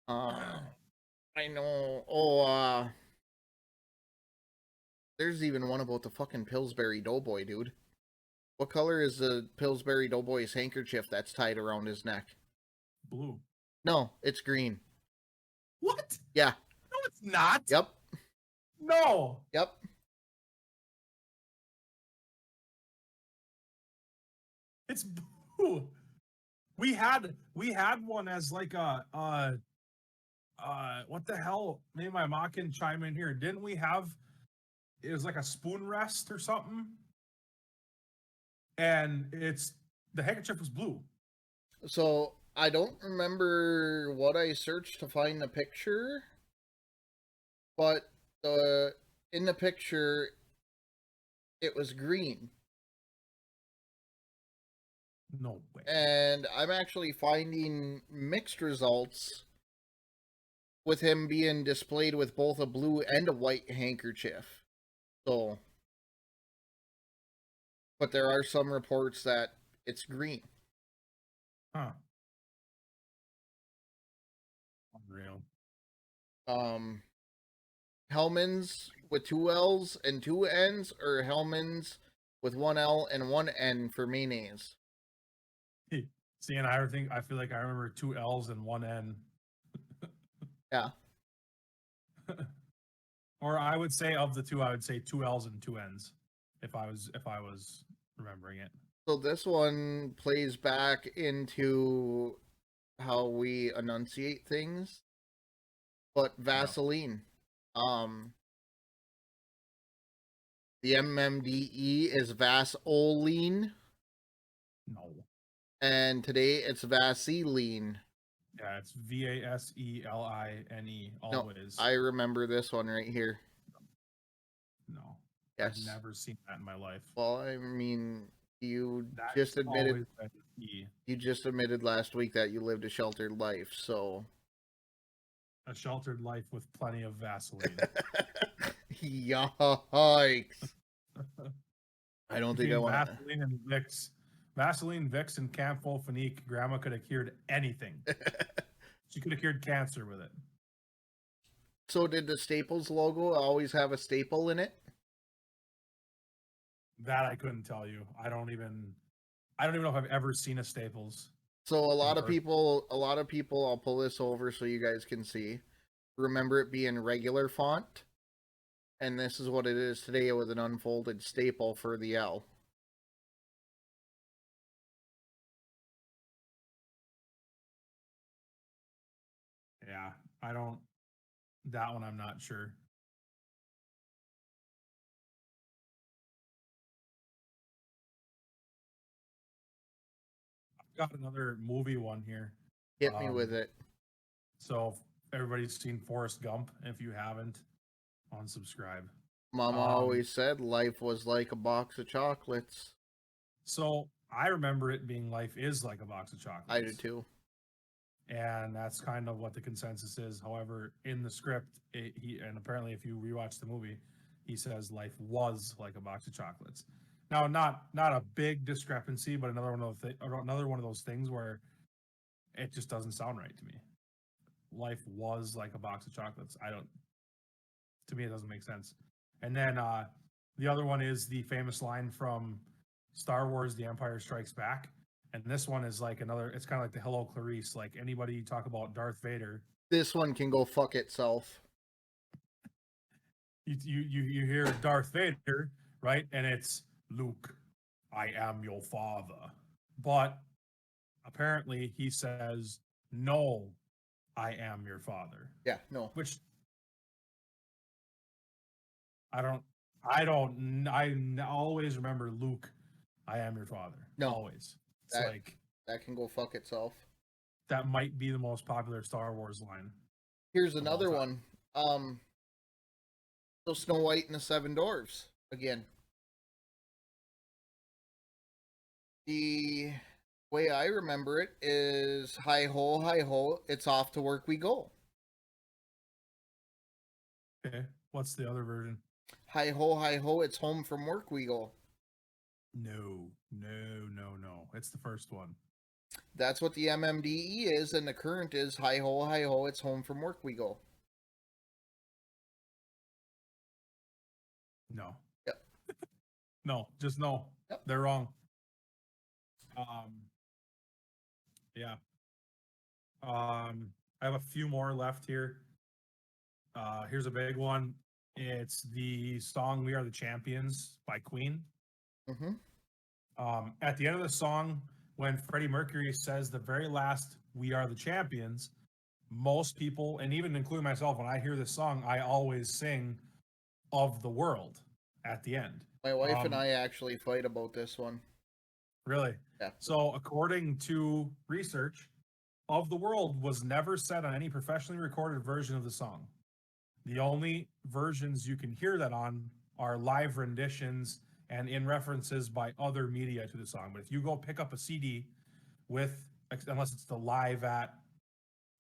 I know. There's even one about the fucking Pillsbury Doughboy, dude. What color is the Pillsbury Doughboy's handkerchief that's tied around his neck? Blue. No, it's green. What? Yeah. No, it's not. Yep. No. Yep. It's blue. We had one as like a what the hell? Maybe my mom can chime in here. Didn't we have? It was like a spoon rest or something, and the handkerchief was blue. So I don't remember what I searched to find the picture, but in the picture it was green. No way. And I'm actually finding mixed results with him being displayed with both a blue and a white handkerchief. So, but there are some reports that it's green. Huh. Unreal. Hellman's with 2 L's and 2 N's, or Hellman's with 1 L and 1 N for mayonnaise? See, and I feel like I remember 2 L's and 1 N. Yeah. Or I would say of the two, I would say 2 L's and 2 N's if I was remembering it. So this one plays back into how we enunciate things, but Vaseline. The MMDE is Vaseline, No. and today it's Vaseline. Yeah, it's Vaseline always. No, I remember this one right here. No. Yes. I've never seen that in my life. Well, I mean, you That's just admitted always been E. you just admitted last week that you lived a sheltered life, so A sheltered life with plenty of Vaseline. yikes. I don't think I want to. Vaseline and Vicks. Vaseline, Vicks, and Campho-Phenique. Grandma could have cured anything. She could have cured cancer with it. So did the Staples logo always have a staple in it? That I couldn't tell you. I don't even know if I've ever seen a Staples. So a lot of people, I'll pull this over so you guys can see, remember it being regular font. And this is what it is today with an unfolded staple for the L. Yeah, that one I'm not sure. I've got another movie one here. Hit me with it. So everybody's seen Forrest Gump. If you haven't, unsubscribe. Mama always said life was like a box of chocolates. So I remember it being life is like a box of chocolates. I do too. And that's kind of what the consensus is. However, in the script, and apparently if you rewatch the movie, he says life was like a box of chocolates. Now, not a big discrepancy, but another one of those things where it just doesn't sound right to me. Life was like a box of chocolates. To me, it doesn't make sense. And then the other one is the famous line from Star Wars: The Empire Strikes Back. And this one is like it's kind of like the Hello Clarice. Like anybody you talk about Darth Vader. This one can go fuck itself. You hear Darth Vader, right? And it's Luke, I am your father. But apparently he says, no, I am your father. Yeah, no. Which I don't always remember Luke, I am your father. No. Always. It's That- like, That can go fuck itself. that might be the most popular Star Wars line. Here's all another time. one. So Snow White and the Seven Dwarfs again. The way I remember it is hi ho, it's off to work we go. Okay. What's the other version? Hi ho, it's home from work we go. No. It's the first one. That's what the MMDE is, and the current is hi ho, it's home from work we go. No. Yep. No, just no. Yep. They're wrong. Yeah. I have a few more left here. Here's a big one. It's the song "We Are the Champions" by Queen. Mm-hmm. At the end of the song, when Freddie Mercury says the very last "We Are the Champions," most people, and even including myself, when I hear this song, I always sing "Of the World" at the end. My wife and I actually fight about this one. Really? Yeah. So, according to research, "Of the World" was never said on any professionally recorded version of the song. The only versions you can hear that on are live renditions and in references by other media to the song. But if you go pick up a CD with, unless it's the live at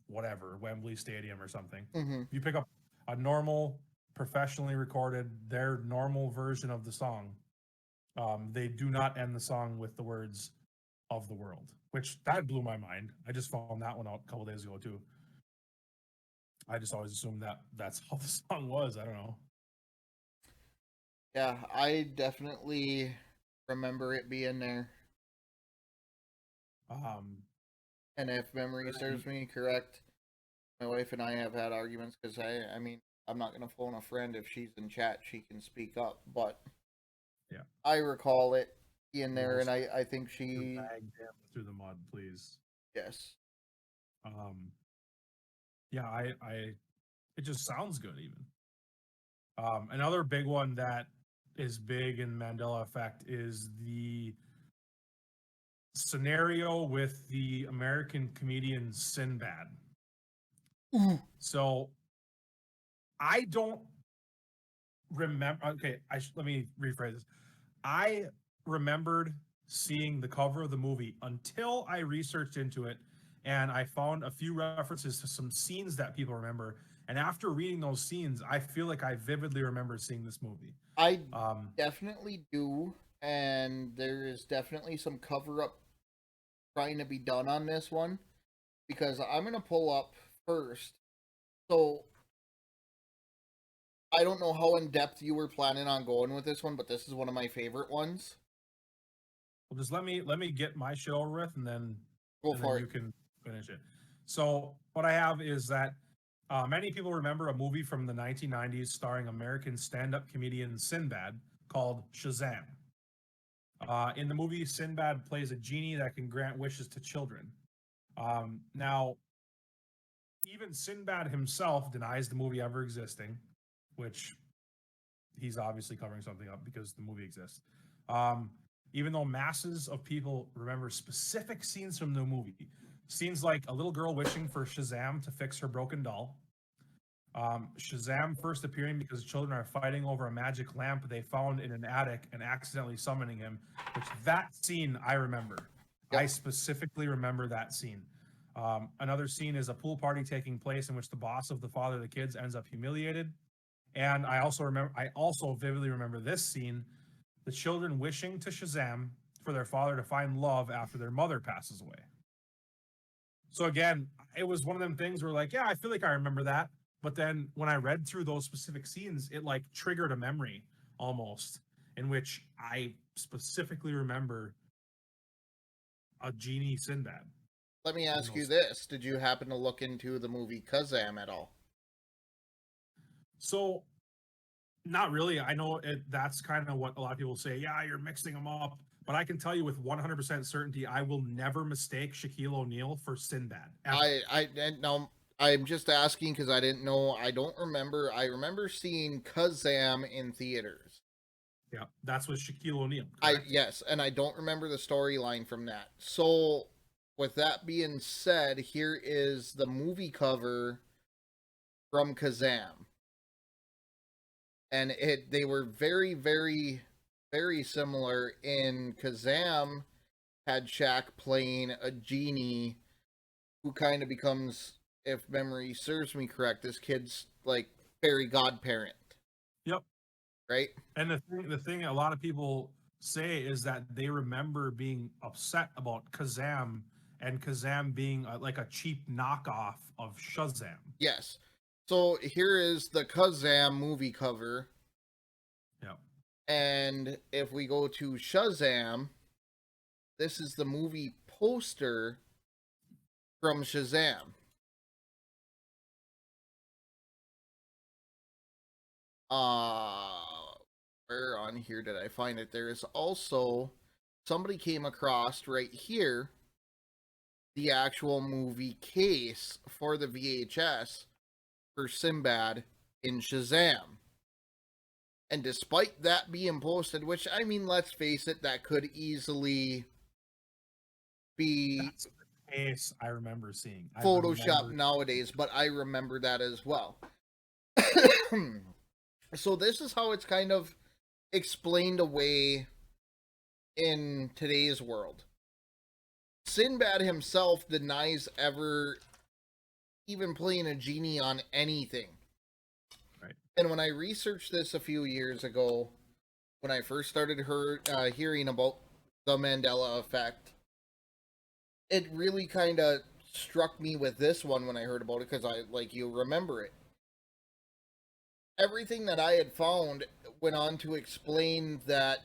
whatever, Wembley Stadium or something, Mm-hmm. you pick up a normal, professionally recorded, their normal version of the song, they do not end the song with the words "of the world," which that blew my mind. I just found that one out a couple days ago too. I just always assumed that that's how the song was. I don't know. Yeah, I definitely remember it being there. And if memory serves me correct, my wife and I have had arguments because I mean, I'm not going to phone a friend. If she's in chat, she can speak up. But yeah, I recall it in there, and I think she drag him through the mud, please. Yes. Yeah, it just sounds good even. Another big one that is big in Mandela Effect is the scenario with the American comedian Sinbad. So I don't remember. Okay, let me rephrase this. I remembered seeing the cover of the movie until I researched into it, and I found a few references to some scenes that people remember. And after reading those scenes, I feel like I vividly remember seeing this movie. I definitely do, and there is definitely some cover up trying to be done on this one, because I'm gonna pull up first. So I don't know how in depth you were planning on going with this one, but this is one of my favorite ones. Well, just let me get my shit over with, and then you can finish it. So what I have is that many people remember a movie from the 1990s starring American stand-up comedian Sinbad called Shazam. In the movie, Sinbad plays a genie that can grant wishes to children. Now, even Sinbad himself denies the movie ever existing, which he's obviously covering something up because the movie exists. Even though masses of people remember specific scenes from the movie, scenes like a little girl wishing for Shazam to fix her broken doll, Shazam first appearing because children are fighting over a magic lamp they found in an attic and accidentally summoning him, which that scene I remember. Yep. I specifically remember that scene. Another scene is a pool party taking place in which the boss of the father of the kids ends up humiliated. And I also vividly remember this scene, the children wishing to Shazam for their father to find love after their mother passes away. So again, it was one of them things where like, yeah, I feel like I remember that. But then when I read through those specific scenes, it like triggered a memory almost in which I specifically remember a genie Sinbad. Let me ask you this. Did you happen to look into the movie Kazam at all? So, not really. I know that's kind of what a lot of people say. Yeah, you're mixing them up. But I can tell you with 100% certainty, I will never mistake Shaquille O'Neal for Sinbad. Now, I'm just asking because I didn't know. I don't remember. I remember seeing Kazam in theaters. Yeah, that's with Shaquille O'Neal. Yes, and I don't remember the storyline from that. So, with that being said, here is the movie cover from Kazam. And they were very, very, very similar. In Kazam had Shaq playing a genie who kind of becomes, if memory serves me correct, this kid's like fairy godparent. Yep. Right? And the thing a lot of people say is that they remember being upset about Kazam and Kazam being like a cheap knockoff of Shazam. Yes. So here is the Kazam movie cover. Yep. And if we go to Shazam, this is the movie poster from Shazam. Where on here did I find it? There is also, somebody came across right here the actual movie case for the VHS for Sinbad in Shazam. And despite that being posted, which, I mean, let's face it, that could easily be That's the case I remember seeing. Photoshop nowadays, but I remember that as well. So this is how it's kind of explained away in today's world. Sinbad himself denies ever even playing a genie on anything. Right. And when I researched this a few years ago, when I first started hearing about the Mandela Effect, it really kind of struck me with this one when I heard about it, because you remember it. Everything that I had found went on to explain that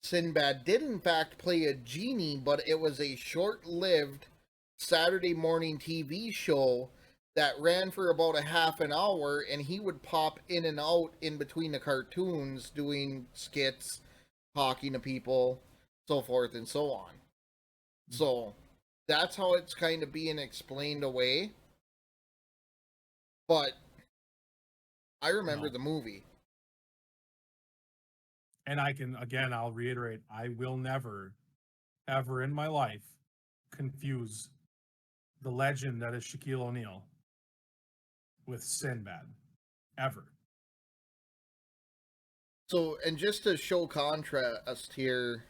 Sinbad did in fact play a genie, but it was a short-lived Saturday morning TV show that ran for about a half an hour, and he would pop in and out in between the cartoons doing skits, talking to people, so forth and so on. So that's how it's kind of being explained away. But I remember the movie. And I'll reiterate, I will never, ever in my life confuse the legend that is Shaquille O'Neal with Sinbad. Ever. So, and just to show contrast here,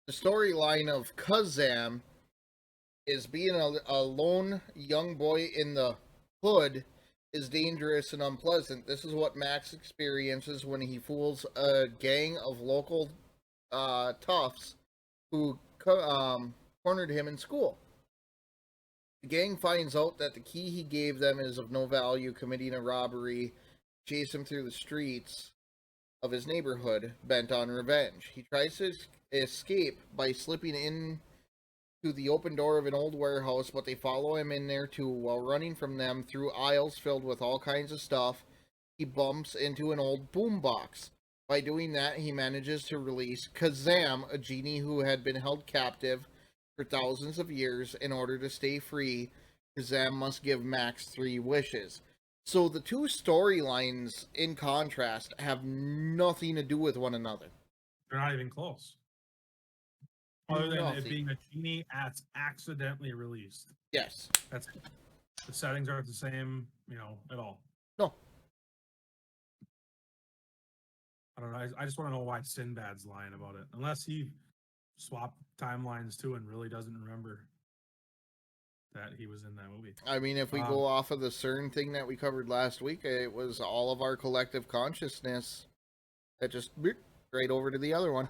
the storyline of Kazam is being a lone young boy in the hood is dangerous and unpleasant. This is what Max experiences when he fools a gang of local toughs who cornered him in school. The gang finds out that the key he gave them is of no value, committing a robbery, chase him through the streets of his neighborhood, bent on revenge. He tries to escape by slipping in to the open door of an old warehouse, but they follow him in there too. While running from them through aisles filled with all kinds of stuff, he bumps into an old boombox. By doing that, he manages to release Kazam, a genie who had been held captive for thousands of years. In order to stay free, Kazam must give Max 3 wishes. So the two storylines, in contrast, have nothing to do with one another. They're not even close. Other than it being a genie accidentally released. Yes. That's the settings aren't the same, at all. No. I don't know. I just want to know why Sinbad's lying about it. Unless he swapped timelines too and really doesn't remember that he was in that movie. I mean, if we go off of the CERN thing that we covered last week, it was all of our collective consciousness that just right over to the other one.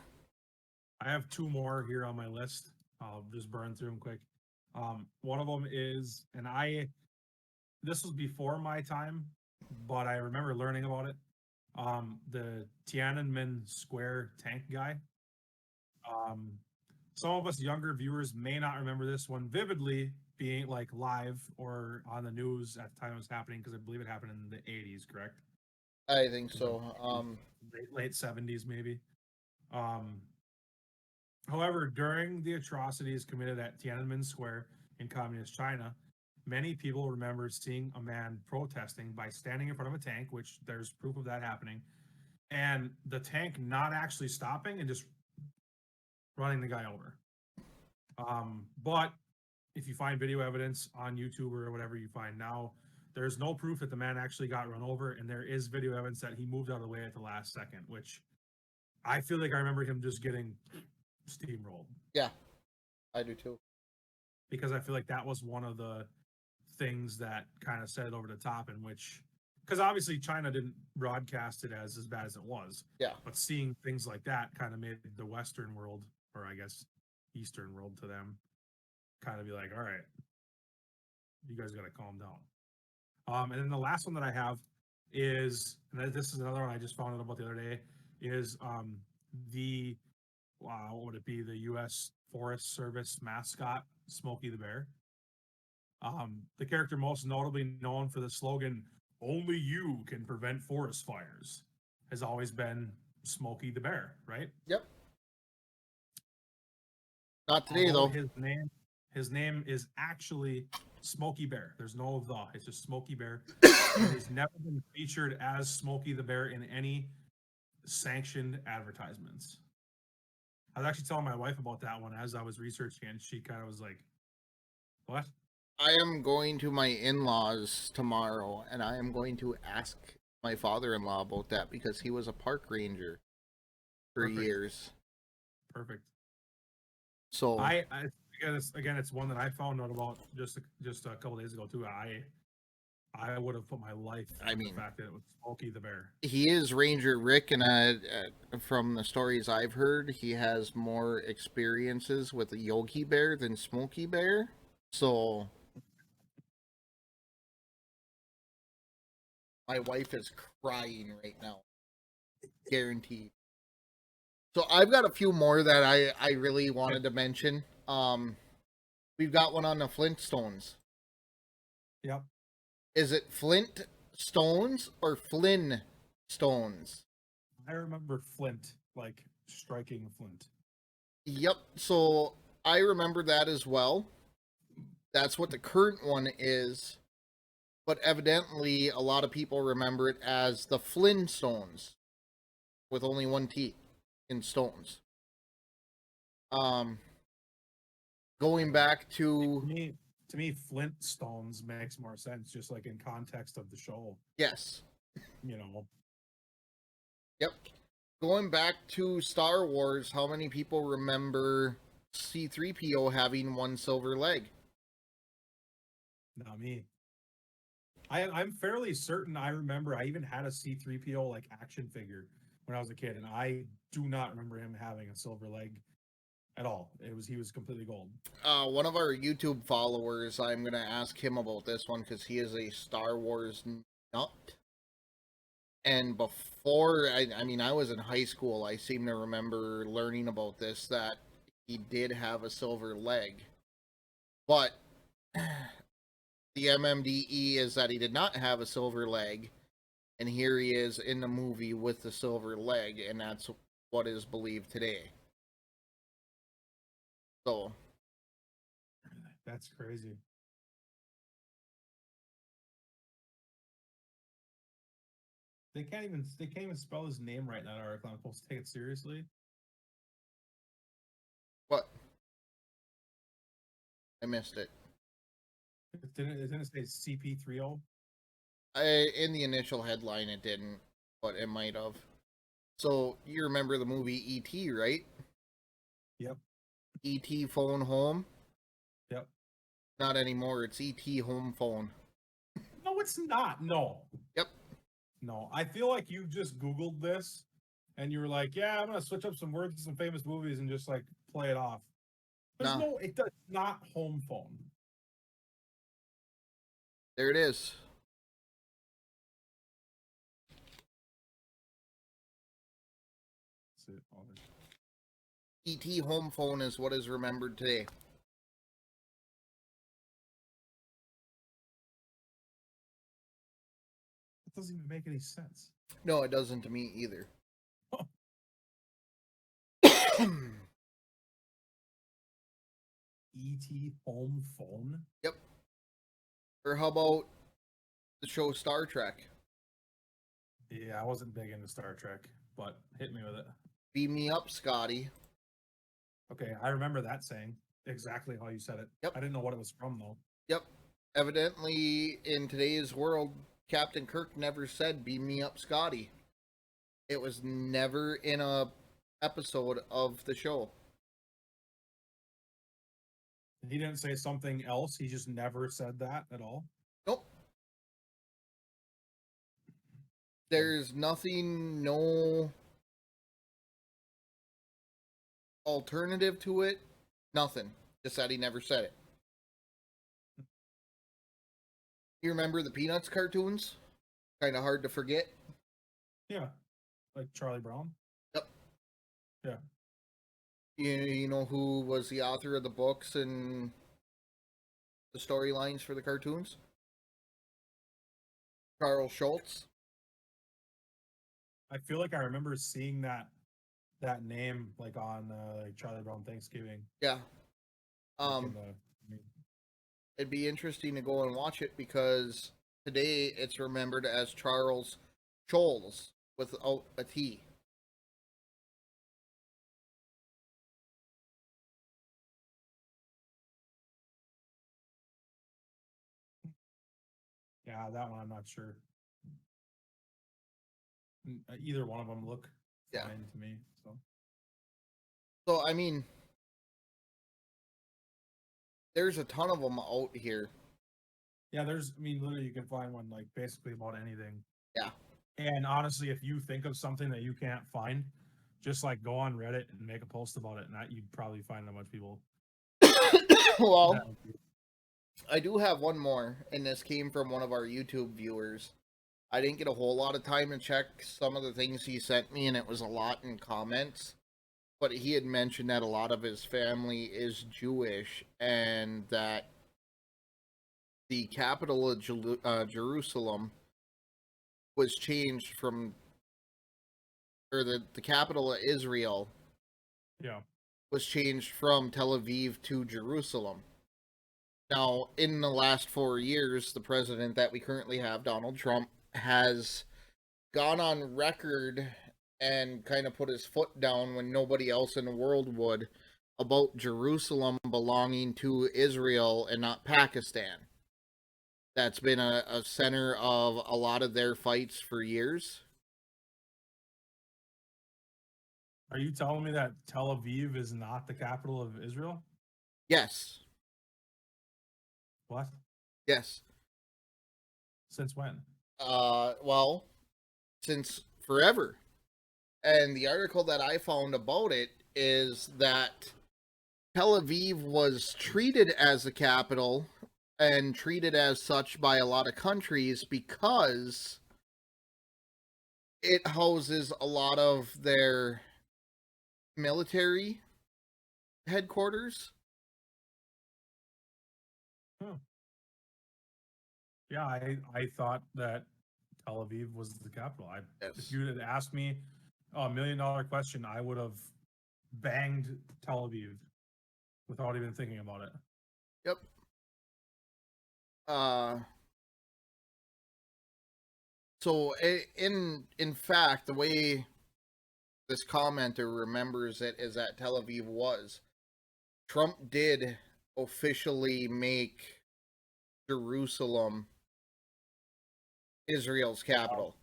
I have two more here on my list. I'll just burn through them quick. One of them is, this was before my time, but I remember learning about it. The Tiananmen Square tank guy. Some of us younger viewers may not remember this one vividly being like live or on the news at the time it was happening, because I believe it happened in the 80s, correct? I think so. Late 70s, maybe. However, during the atrocities committed at Tiananmen Square in communist China, many people remember seeing a man protesting by standing in front of a tank, which there's proof of that happening, and the tank not actually stopping and just running the guy over. But if you find video evidence on YouTube or whatever you find now, there's no proof that the man actually got run over, and there is video evidence that he moved out of the way at the last second, which I feel like I remember him just getting steamrolled. Yeah, I do too. Because I feel like that was one of the things that kind of set it over the top, in which, because obviously China didn't broadcast it as bad as it was. Yeah. But seeing things like that kind of made the Western world, or I guess Eastern world to them, kind of be like, all right, you guys got to calm down. And then the last one that I have is, and this is another one I just found out about the other day, is the, what would it be, the U.S. Forest Service mascot, Smokey the Bear. The character most notably known for the slogan, "Only you can prevent forest fires," has always been Smokey the Bear, right? Yep. Not today, though. His name is actually Smokey Bear. There's no the. It's just Smokey Bear. He's never been featured as Smokey the Bear in any sanctioned advertisements. I was actually telling my wife about that one as I was researching, and she kind of was like, "What?" I am going to my in-laws tomorrow, and I am going to ask my father-in-law about that because he was a park ranger for years. Perfect. So I again, it's one that I found out about just a couple days ago too. I would have put my life on the fact that it was Smokey the Bear. He is Ranger Rick, and from the stories I've heard, he has more experiences with Yogi Bear than Smokey Bear. So my wife is crying right now. Guaranteed. So I've got a few more that I really wanted to mention. We've got one on the Flintstones. Yep. Is it Flint Stones or Flynn Stones? I remember Flint, like striking Flint. Yep. So I remember that as well. That's what the current one is. But evidently, a lot of people remember it as the Flintstones, with only one T in Stones. Going back to me, Flintstones makes more sense, just like in context of the show. Yes. You know. Yep. Going back to Star Wars, how many people remember C-3PO having one silver leg? Not me. I'm fairly certain I remember I even had a C-3PO like action figure when I was a kid, and I do not remember him having a silver leg at all. He was completely gold. One of our YouTube followers, I'm gonna ask him about this one because he is a Star Wars nut. And before, I mean, I was in high school, I seem to remember learning about this, that he did have a silver leg. But the MMDE is that he did not have a silver leg, and here he is in the movie with the silver leg, and that's what is believed today. So that's crazy. They can't even spell his name right in that article. I'm supposed to take it seriously. What? I missed it. Didn't it say CP30? In the initial headline, it didn't, but it might have. So you remember the movie E.T., right? Yep. E.T. Phone Home. Yep. Not anymore. It's E.T. Home Phone. No, it's not. No. Yep. No, I feel like you just Googled this, and you were like, "Yeah, I'm gonna switch up some words to some famous movies and just like play it off." There's no, it does not home phone. There it is. E.T. Home Phone is what is remembered today. That doesn't even make any sense. No, it doesn't to me either. E.T. Home Phone? Yep. Or how about the show Star Trek? Yeah, I wasn't big into Star Trek. but hit me with it. Beam me up, Scotty. Okay, I remember that saying exactly how you said it. Yep. I didn't know what it was from though. Yep. Evidently, in today's world, Captain Kirk never said "Beam me up, Scotty." It was never in a episode of the show. He didn't say something else. He just never said that at all. Nope. There's nothing, no alternative to it. Nothing. Just that he never said it. You remember the Peanuts cartoons? Kind of hard to forget. Yeah, like Charlie Brown. Yep. Yeah. You know who was the author of the books and the storylines for the cartoons? Carl Schultz. I feel like I remember seeing that name like on like Charlie Brown Thanksgiving. Yeah. Like It'd be interesting to go and watch it because today it's remembered as Charles Scholes without a T. yeah, that one I'm not sure. Either one of them look Yeah. fine to me. So, I mean, there's a ton of them out here. Yeah, literally you can find one like basically about anything. Yeah. And honestly, if you think of something that you can't find, just like go on Reddit and make a post about it, and that you'd probably find a bunch of people. Well, I do have one more, and this came from one of our YouTube viewers. I didn't get a whole lot of time to check some of the things he sent me, and it was a lot in comments. But he had mentioned that a lot of his family is Jewish, and that the capital of Jerusalem was changed from, or the capital of Israel Yeah. was changed from Tel Aviv to Jerusalem. Now, in the last 4 years, the president that we currently have, Donald Trump, has gone on record and kind of put his foot down when nobody else in the world would about Jerusalem belonging to Israel and not Pakistan. That's been a center of a lot of their fights for years. Are you telling me that Tel Aviv is not the capital of Israel? Yes. What? Yes. Since when? Well, since forever. And the article that I found about it is that Tel Aviv was treated as the capital and treated as such by a lot of countries because it houses a lot of their military headquarters. Yeah, I thought that Tel Aviv was the capital. Yes. If you had asked me $1 million question, I would have banged Tel Aviv without even thinking about it. Yep. So in fact, the way this commenter remembers it is that Tel Aviv was. Trump did officially make Jerusalem Israel's capital.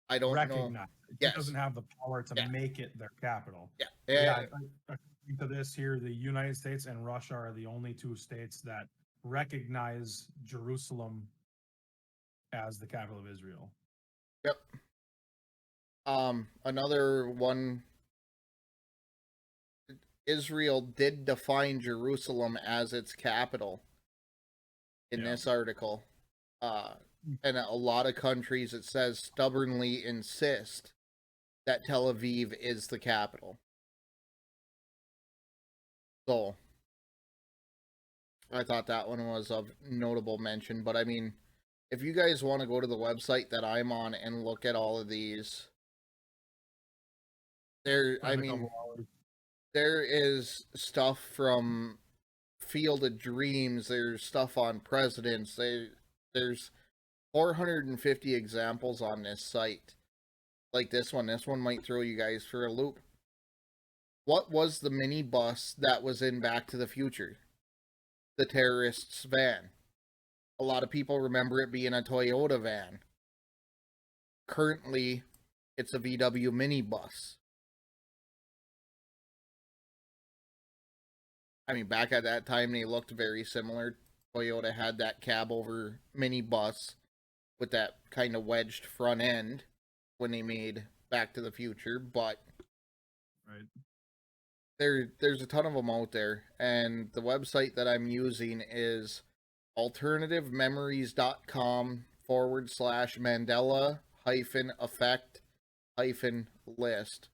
I don't know. He doesn't have the power to make it their capital. Yeah. According to this here, the United States and Russia are the only two states that recognize Jerusalem as the capital of Israel. Yep. Another one. Israel did define Jerusalem as its capital in this article. And a lot of countries, it says, stubbornly insist that Tel Aviv is the capital. So, I thought that one was of notable mention. But I mean, if you guys want to go to the website that I'm on and look at all of these, there is stuff from Field of Dreams. There's stuff on presidents. There's 450 examples on this site. like this one. This one might throw you guys for a loop. What was the minibus that was in Back to the Future? The terrorist's van. A lot of people remember it being a Toyota van. Currently, it's a VW minibus. I mean, back at that time, they looked very similar. Toyota had that cab over minibus with that kind of wedged front end when they made Back to the Future, but Right. there's a ton of them out there, and the website that I'm using is alternativememories.com/Mandela Effect list.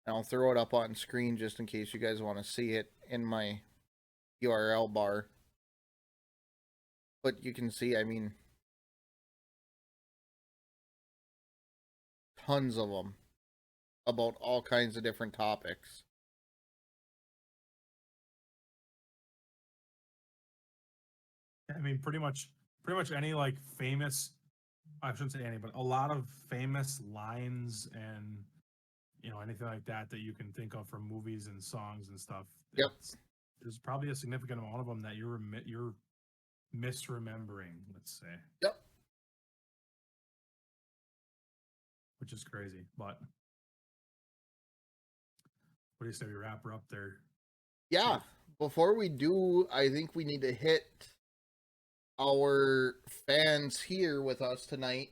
And I'll throw it up on screen just in case you guys want to see it in my URL bar. But you can see, I mean, tons of them about all kinds of different topics. I mean, pretty much any like famous, I shouldn't say any, but a lot of famous lines and anything like that you can think of from movies and songs and stuff. Yep. There's probably a significant amount of them that you're misremembering, let's say. Yep. Which is crazy, but what do you say we wrap her up there? Yeah. Before we do, I think we need to hit our fans here with us tonight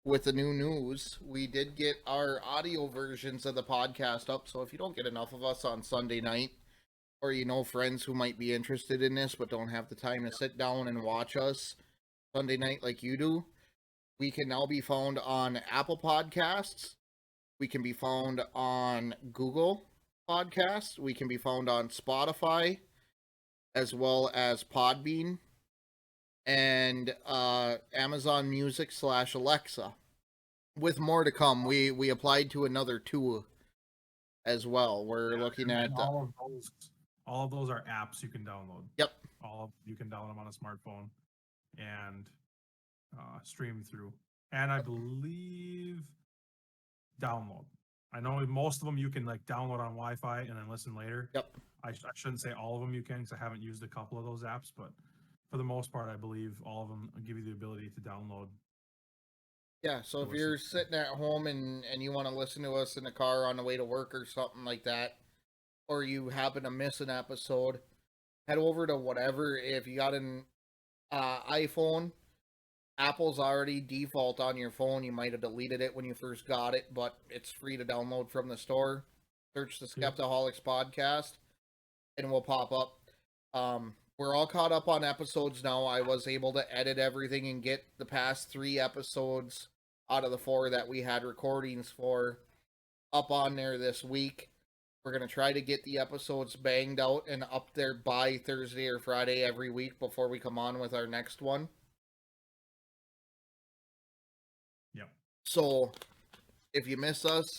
with the new news. We did get our audio versions of the podcast up, so if you don't get enough of us on Sunday night, or friends who might be interested in this but don't have the time to sit down and watch us Sunday night like you do, we can now be found on Apple Podcasts. We can be found on Google Podcasts. We can be found on Spotify, as well as Podbean and Amazon Music / Alexa. With more to come. We applied to another 2 as well. We're looking at all of those are apps you can download. Yep. You can download them on a smartphone and stream through. And I believe download. I know most of them you can like download on Wi-Fi and then listen later. Yep. I shouldn't say all of them you can because I haven't used a couple of those apps, but for the most part, I believe all of them give you the ability to download. Yeah, so if you're sitting at home and you want to listen to us in the car on the way to work or something like that, or you happen to miss an episode, head over to whatever. If you got an iPhone, Apple's already default on your phone. You might have deleted it when you first got it, but it's free to download from the store. Search the Skeptaholics podcast, and it will pop up. We're all caught up on episodes now. I was able to edit everything and get the past 3 episodes out of the 4 that we had recordings for up on there this week. We're going to try to get the episodes banged out and up there by Thursday or Friday every week before we come on with our next one. Yep. So, if you miss us,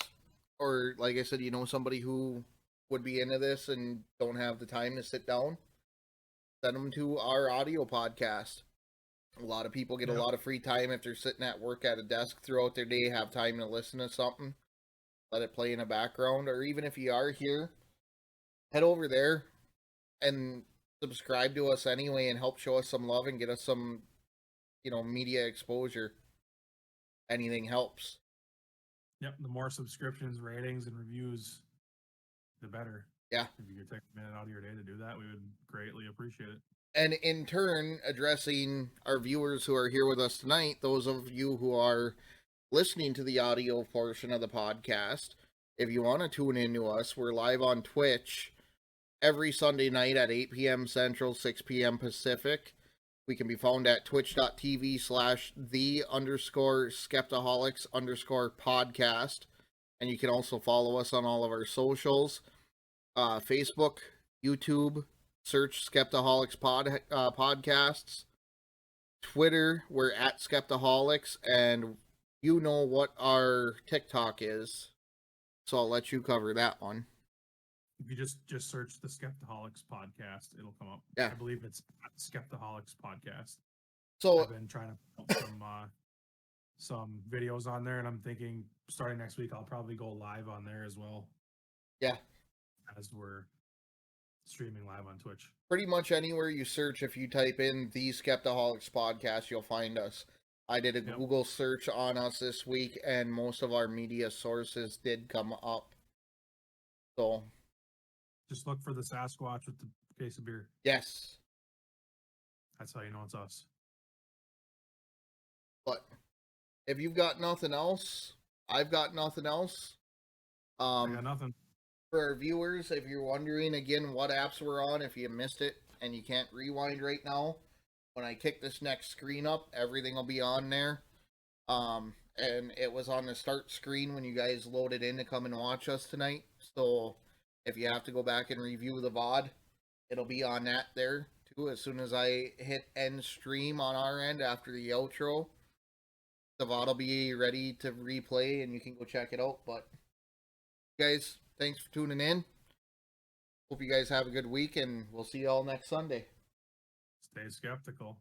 or like I said, somebody who would be into this and don't have the time to sit down, send them to our audio podcast. A lot of people get a lot of free time if they're sitting at work at a desk throughout their day, have time to listen to something. Let it play in the background, or even if you are here, head over there and subscribe to us anyway and help show us some love and get us some, media exposure. Anything helps. Yep, the more subscriptions, ratings, and reviews, the better. Yeah. If you could take a minute out of your day to do that, we would greatly appreciate it. And in turn, addressing our viewers who are here with us tonight, those of you who are listening to the audio portion of the podcast, if you want to tune in to us, we're live on Twitch every Sunday night at 8 p.m. Central, 6 p.m. Pacific. We can be found at twitch.tv/the_skeptaholics_podcast. And you can also follow us on all of our socials. Facebook, YouTube, search Skeptaholics podcasts. Twitter, we're at Skeptaholics, and you know what our TikTok is, so I'll let you cover that one. If you just search the Skeptaholics podcast, it'll come up. Yeah. I believe it's Skeptaholics podcast. So I've been trying to put some some videos on there, and I'm thinking starting next week I'll probably go live on there as well. Yeah. As we're streaming live on Twitch. Pretty much anywhere you search, if you type in the Skeptaholics Podcast, you'll find us. I did a Google search on us this week, and most of our media sources did come up. So just look for the Sasquatch with the case of beer. Yes. That's how you know it's us. But if you've got nothing else, I've got nothing else. I got nothing. For our viewers, if you're wondering again what apps we're on, if you missed it and you can't rewind right now, when I kick this next screen up, everything will be on there. And it was on the start screen when you guys loaded in to come and watch us tonight. So if you have to go back and review the VOD, it'll be on that there too. As soon as I hit end stream on our end after the outro, the VOD will be ready to replay and you can go check it out. But guys, thanks for tuning in. Hope you guys have a good week, and we'll see you all next Sunday. Stay skeptical.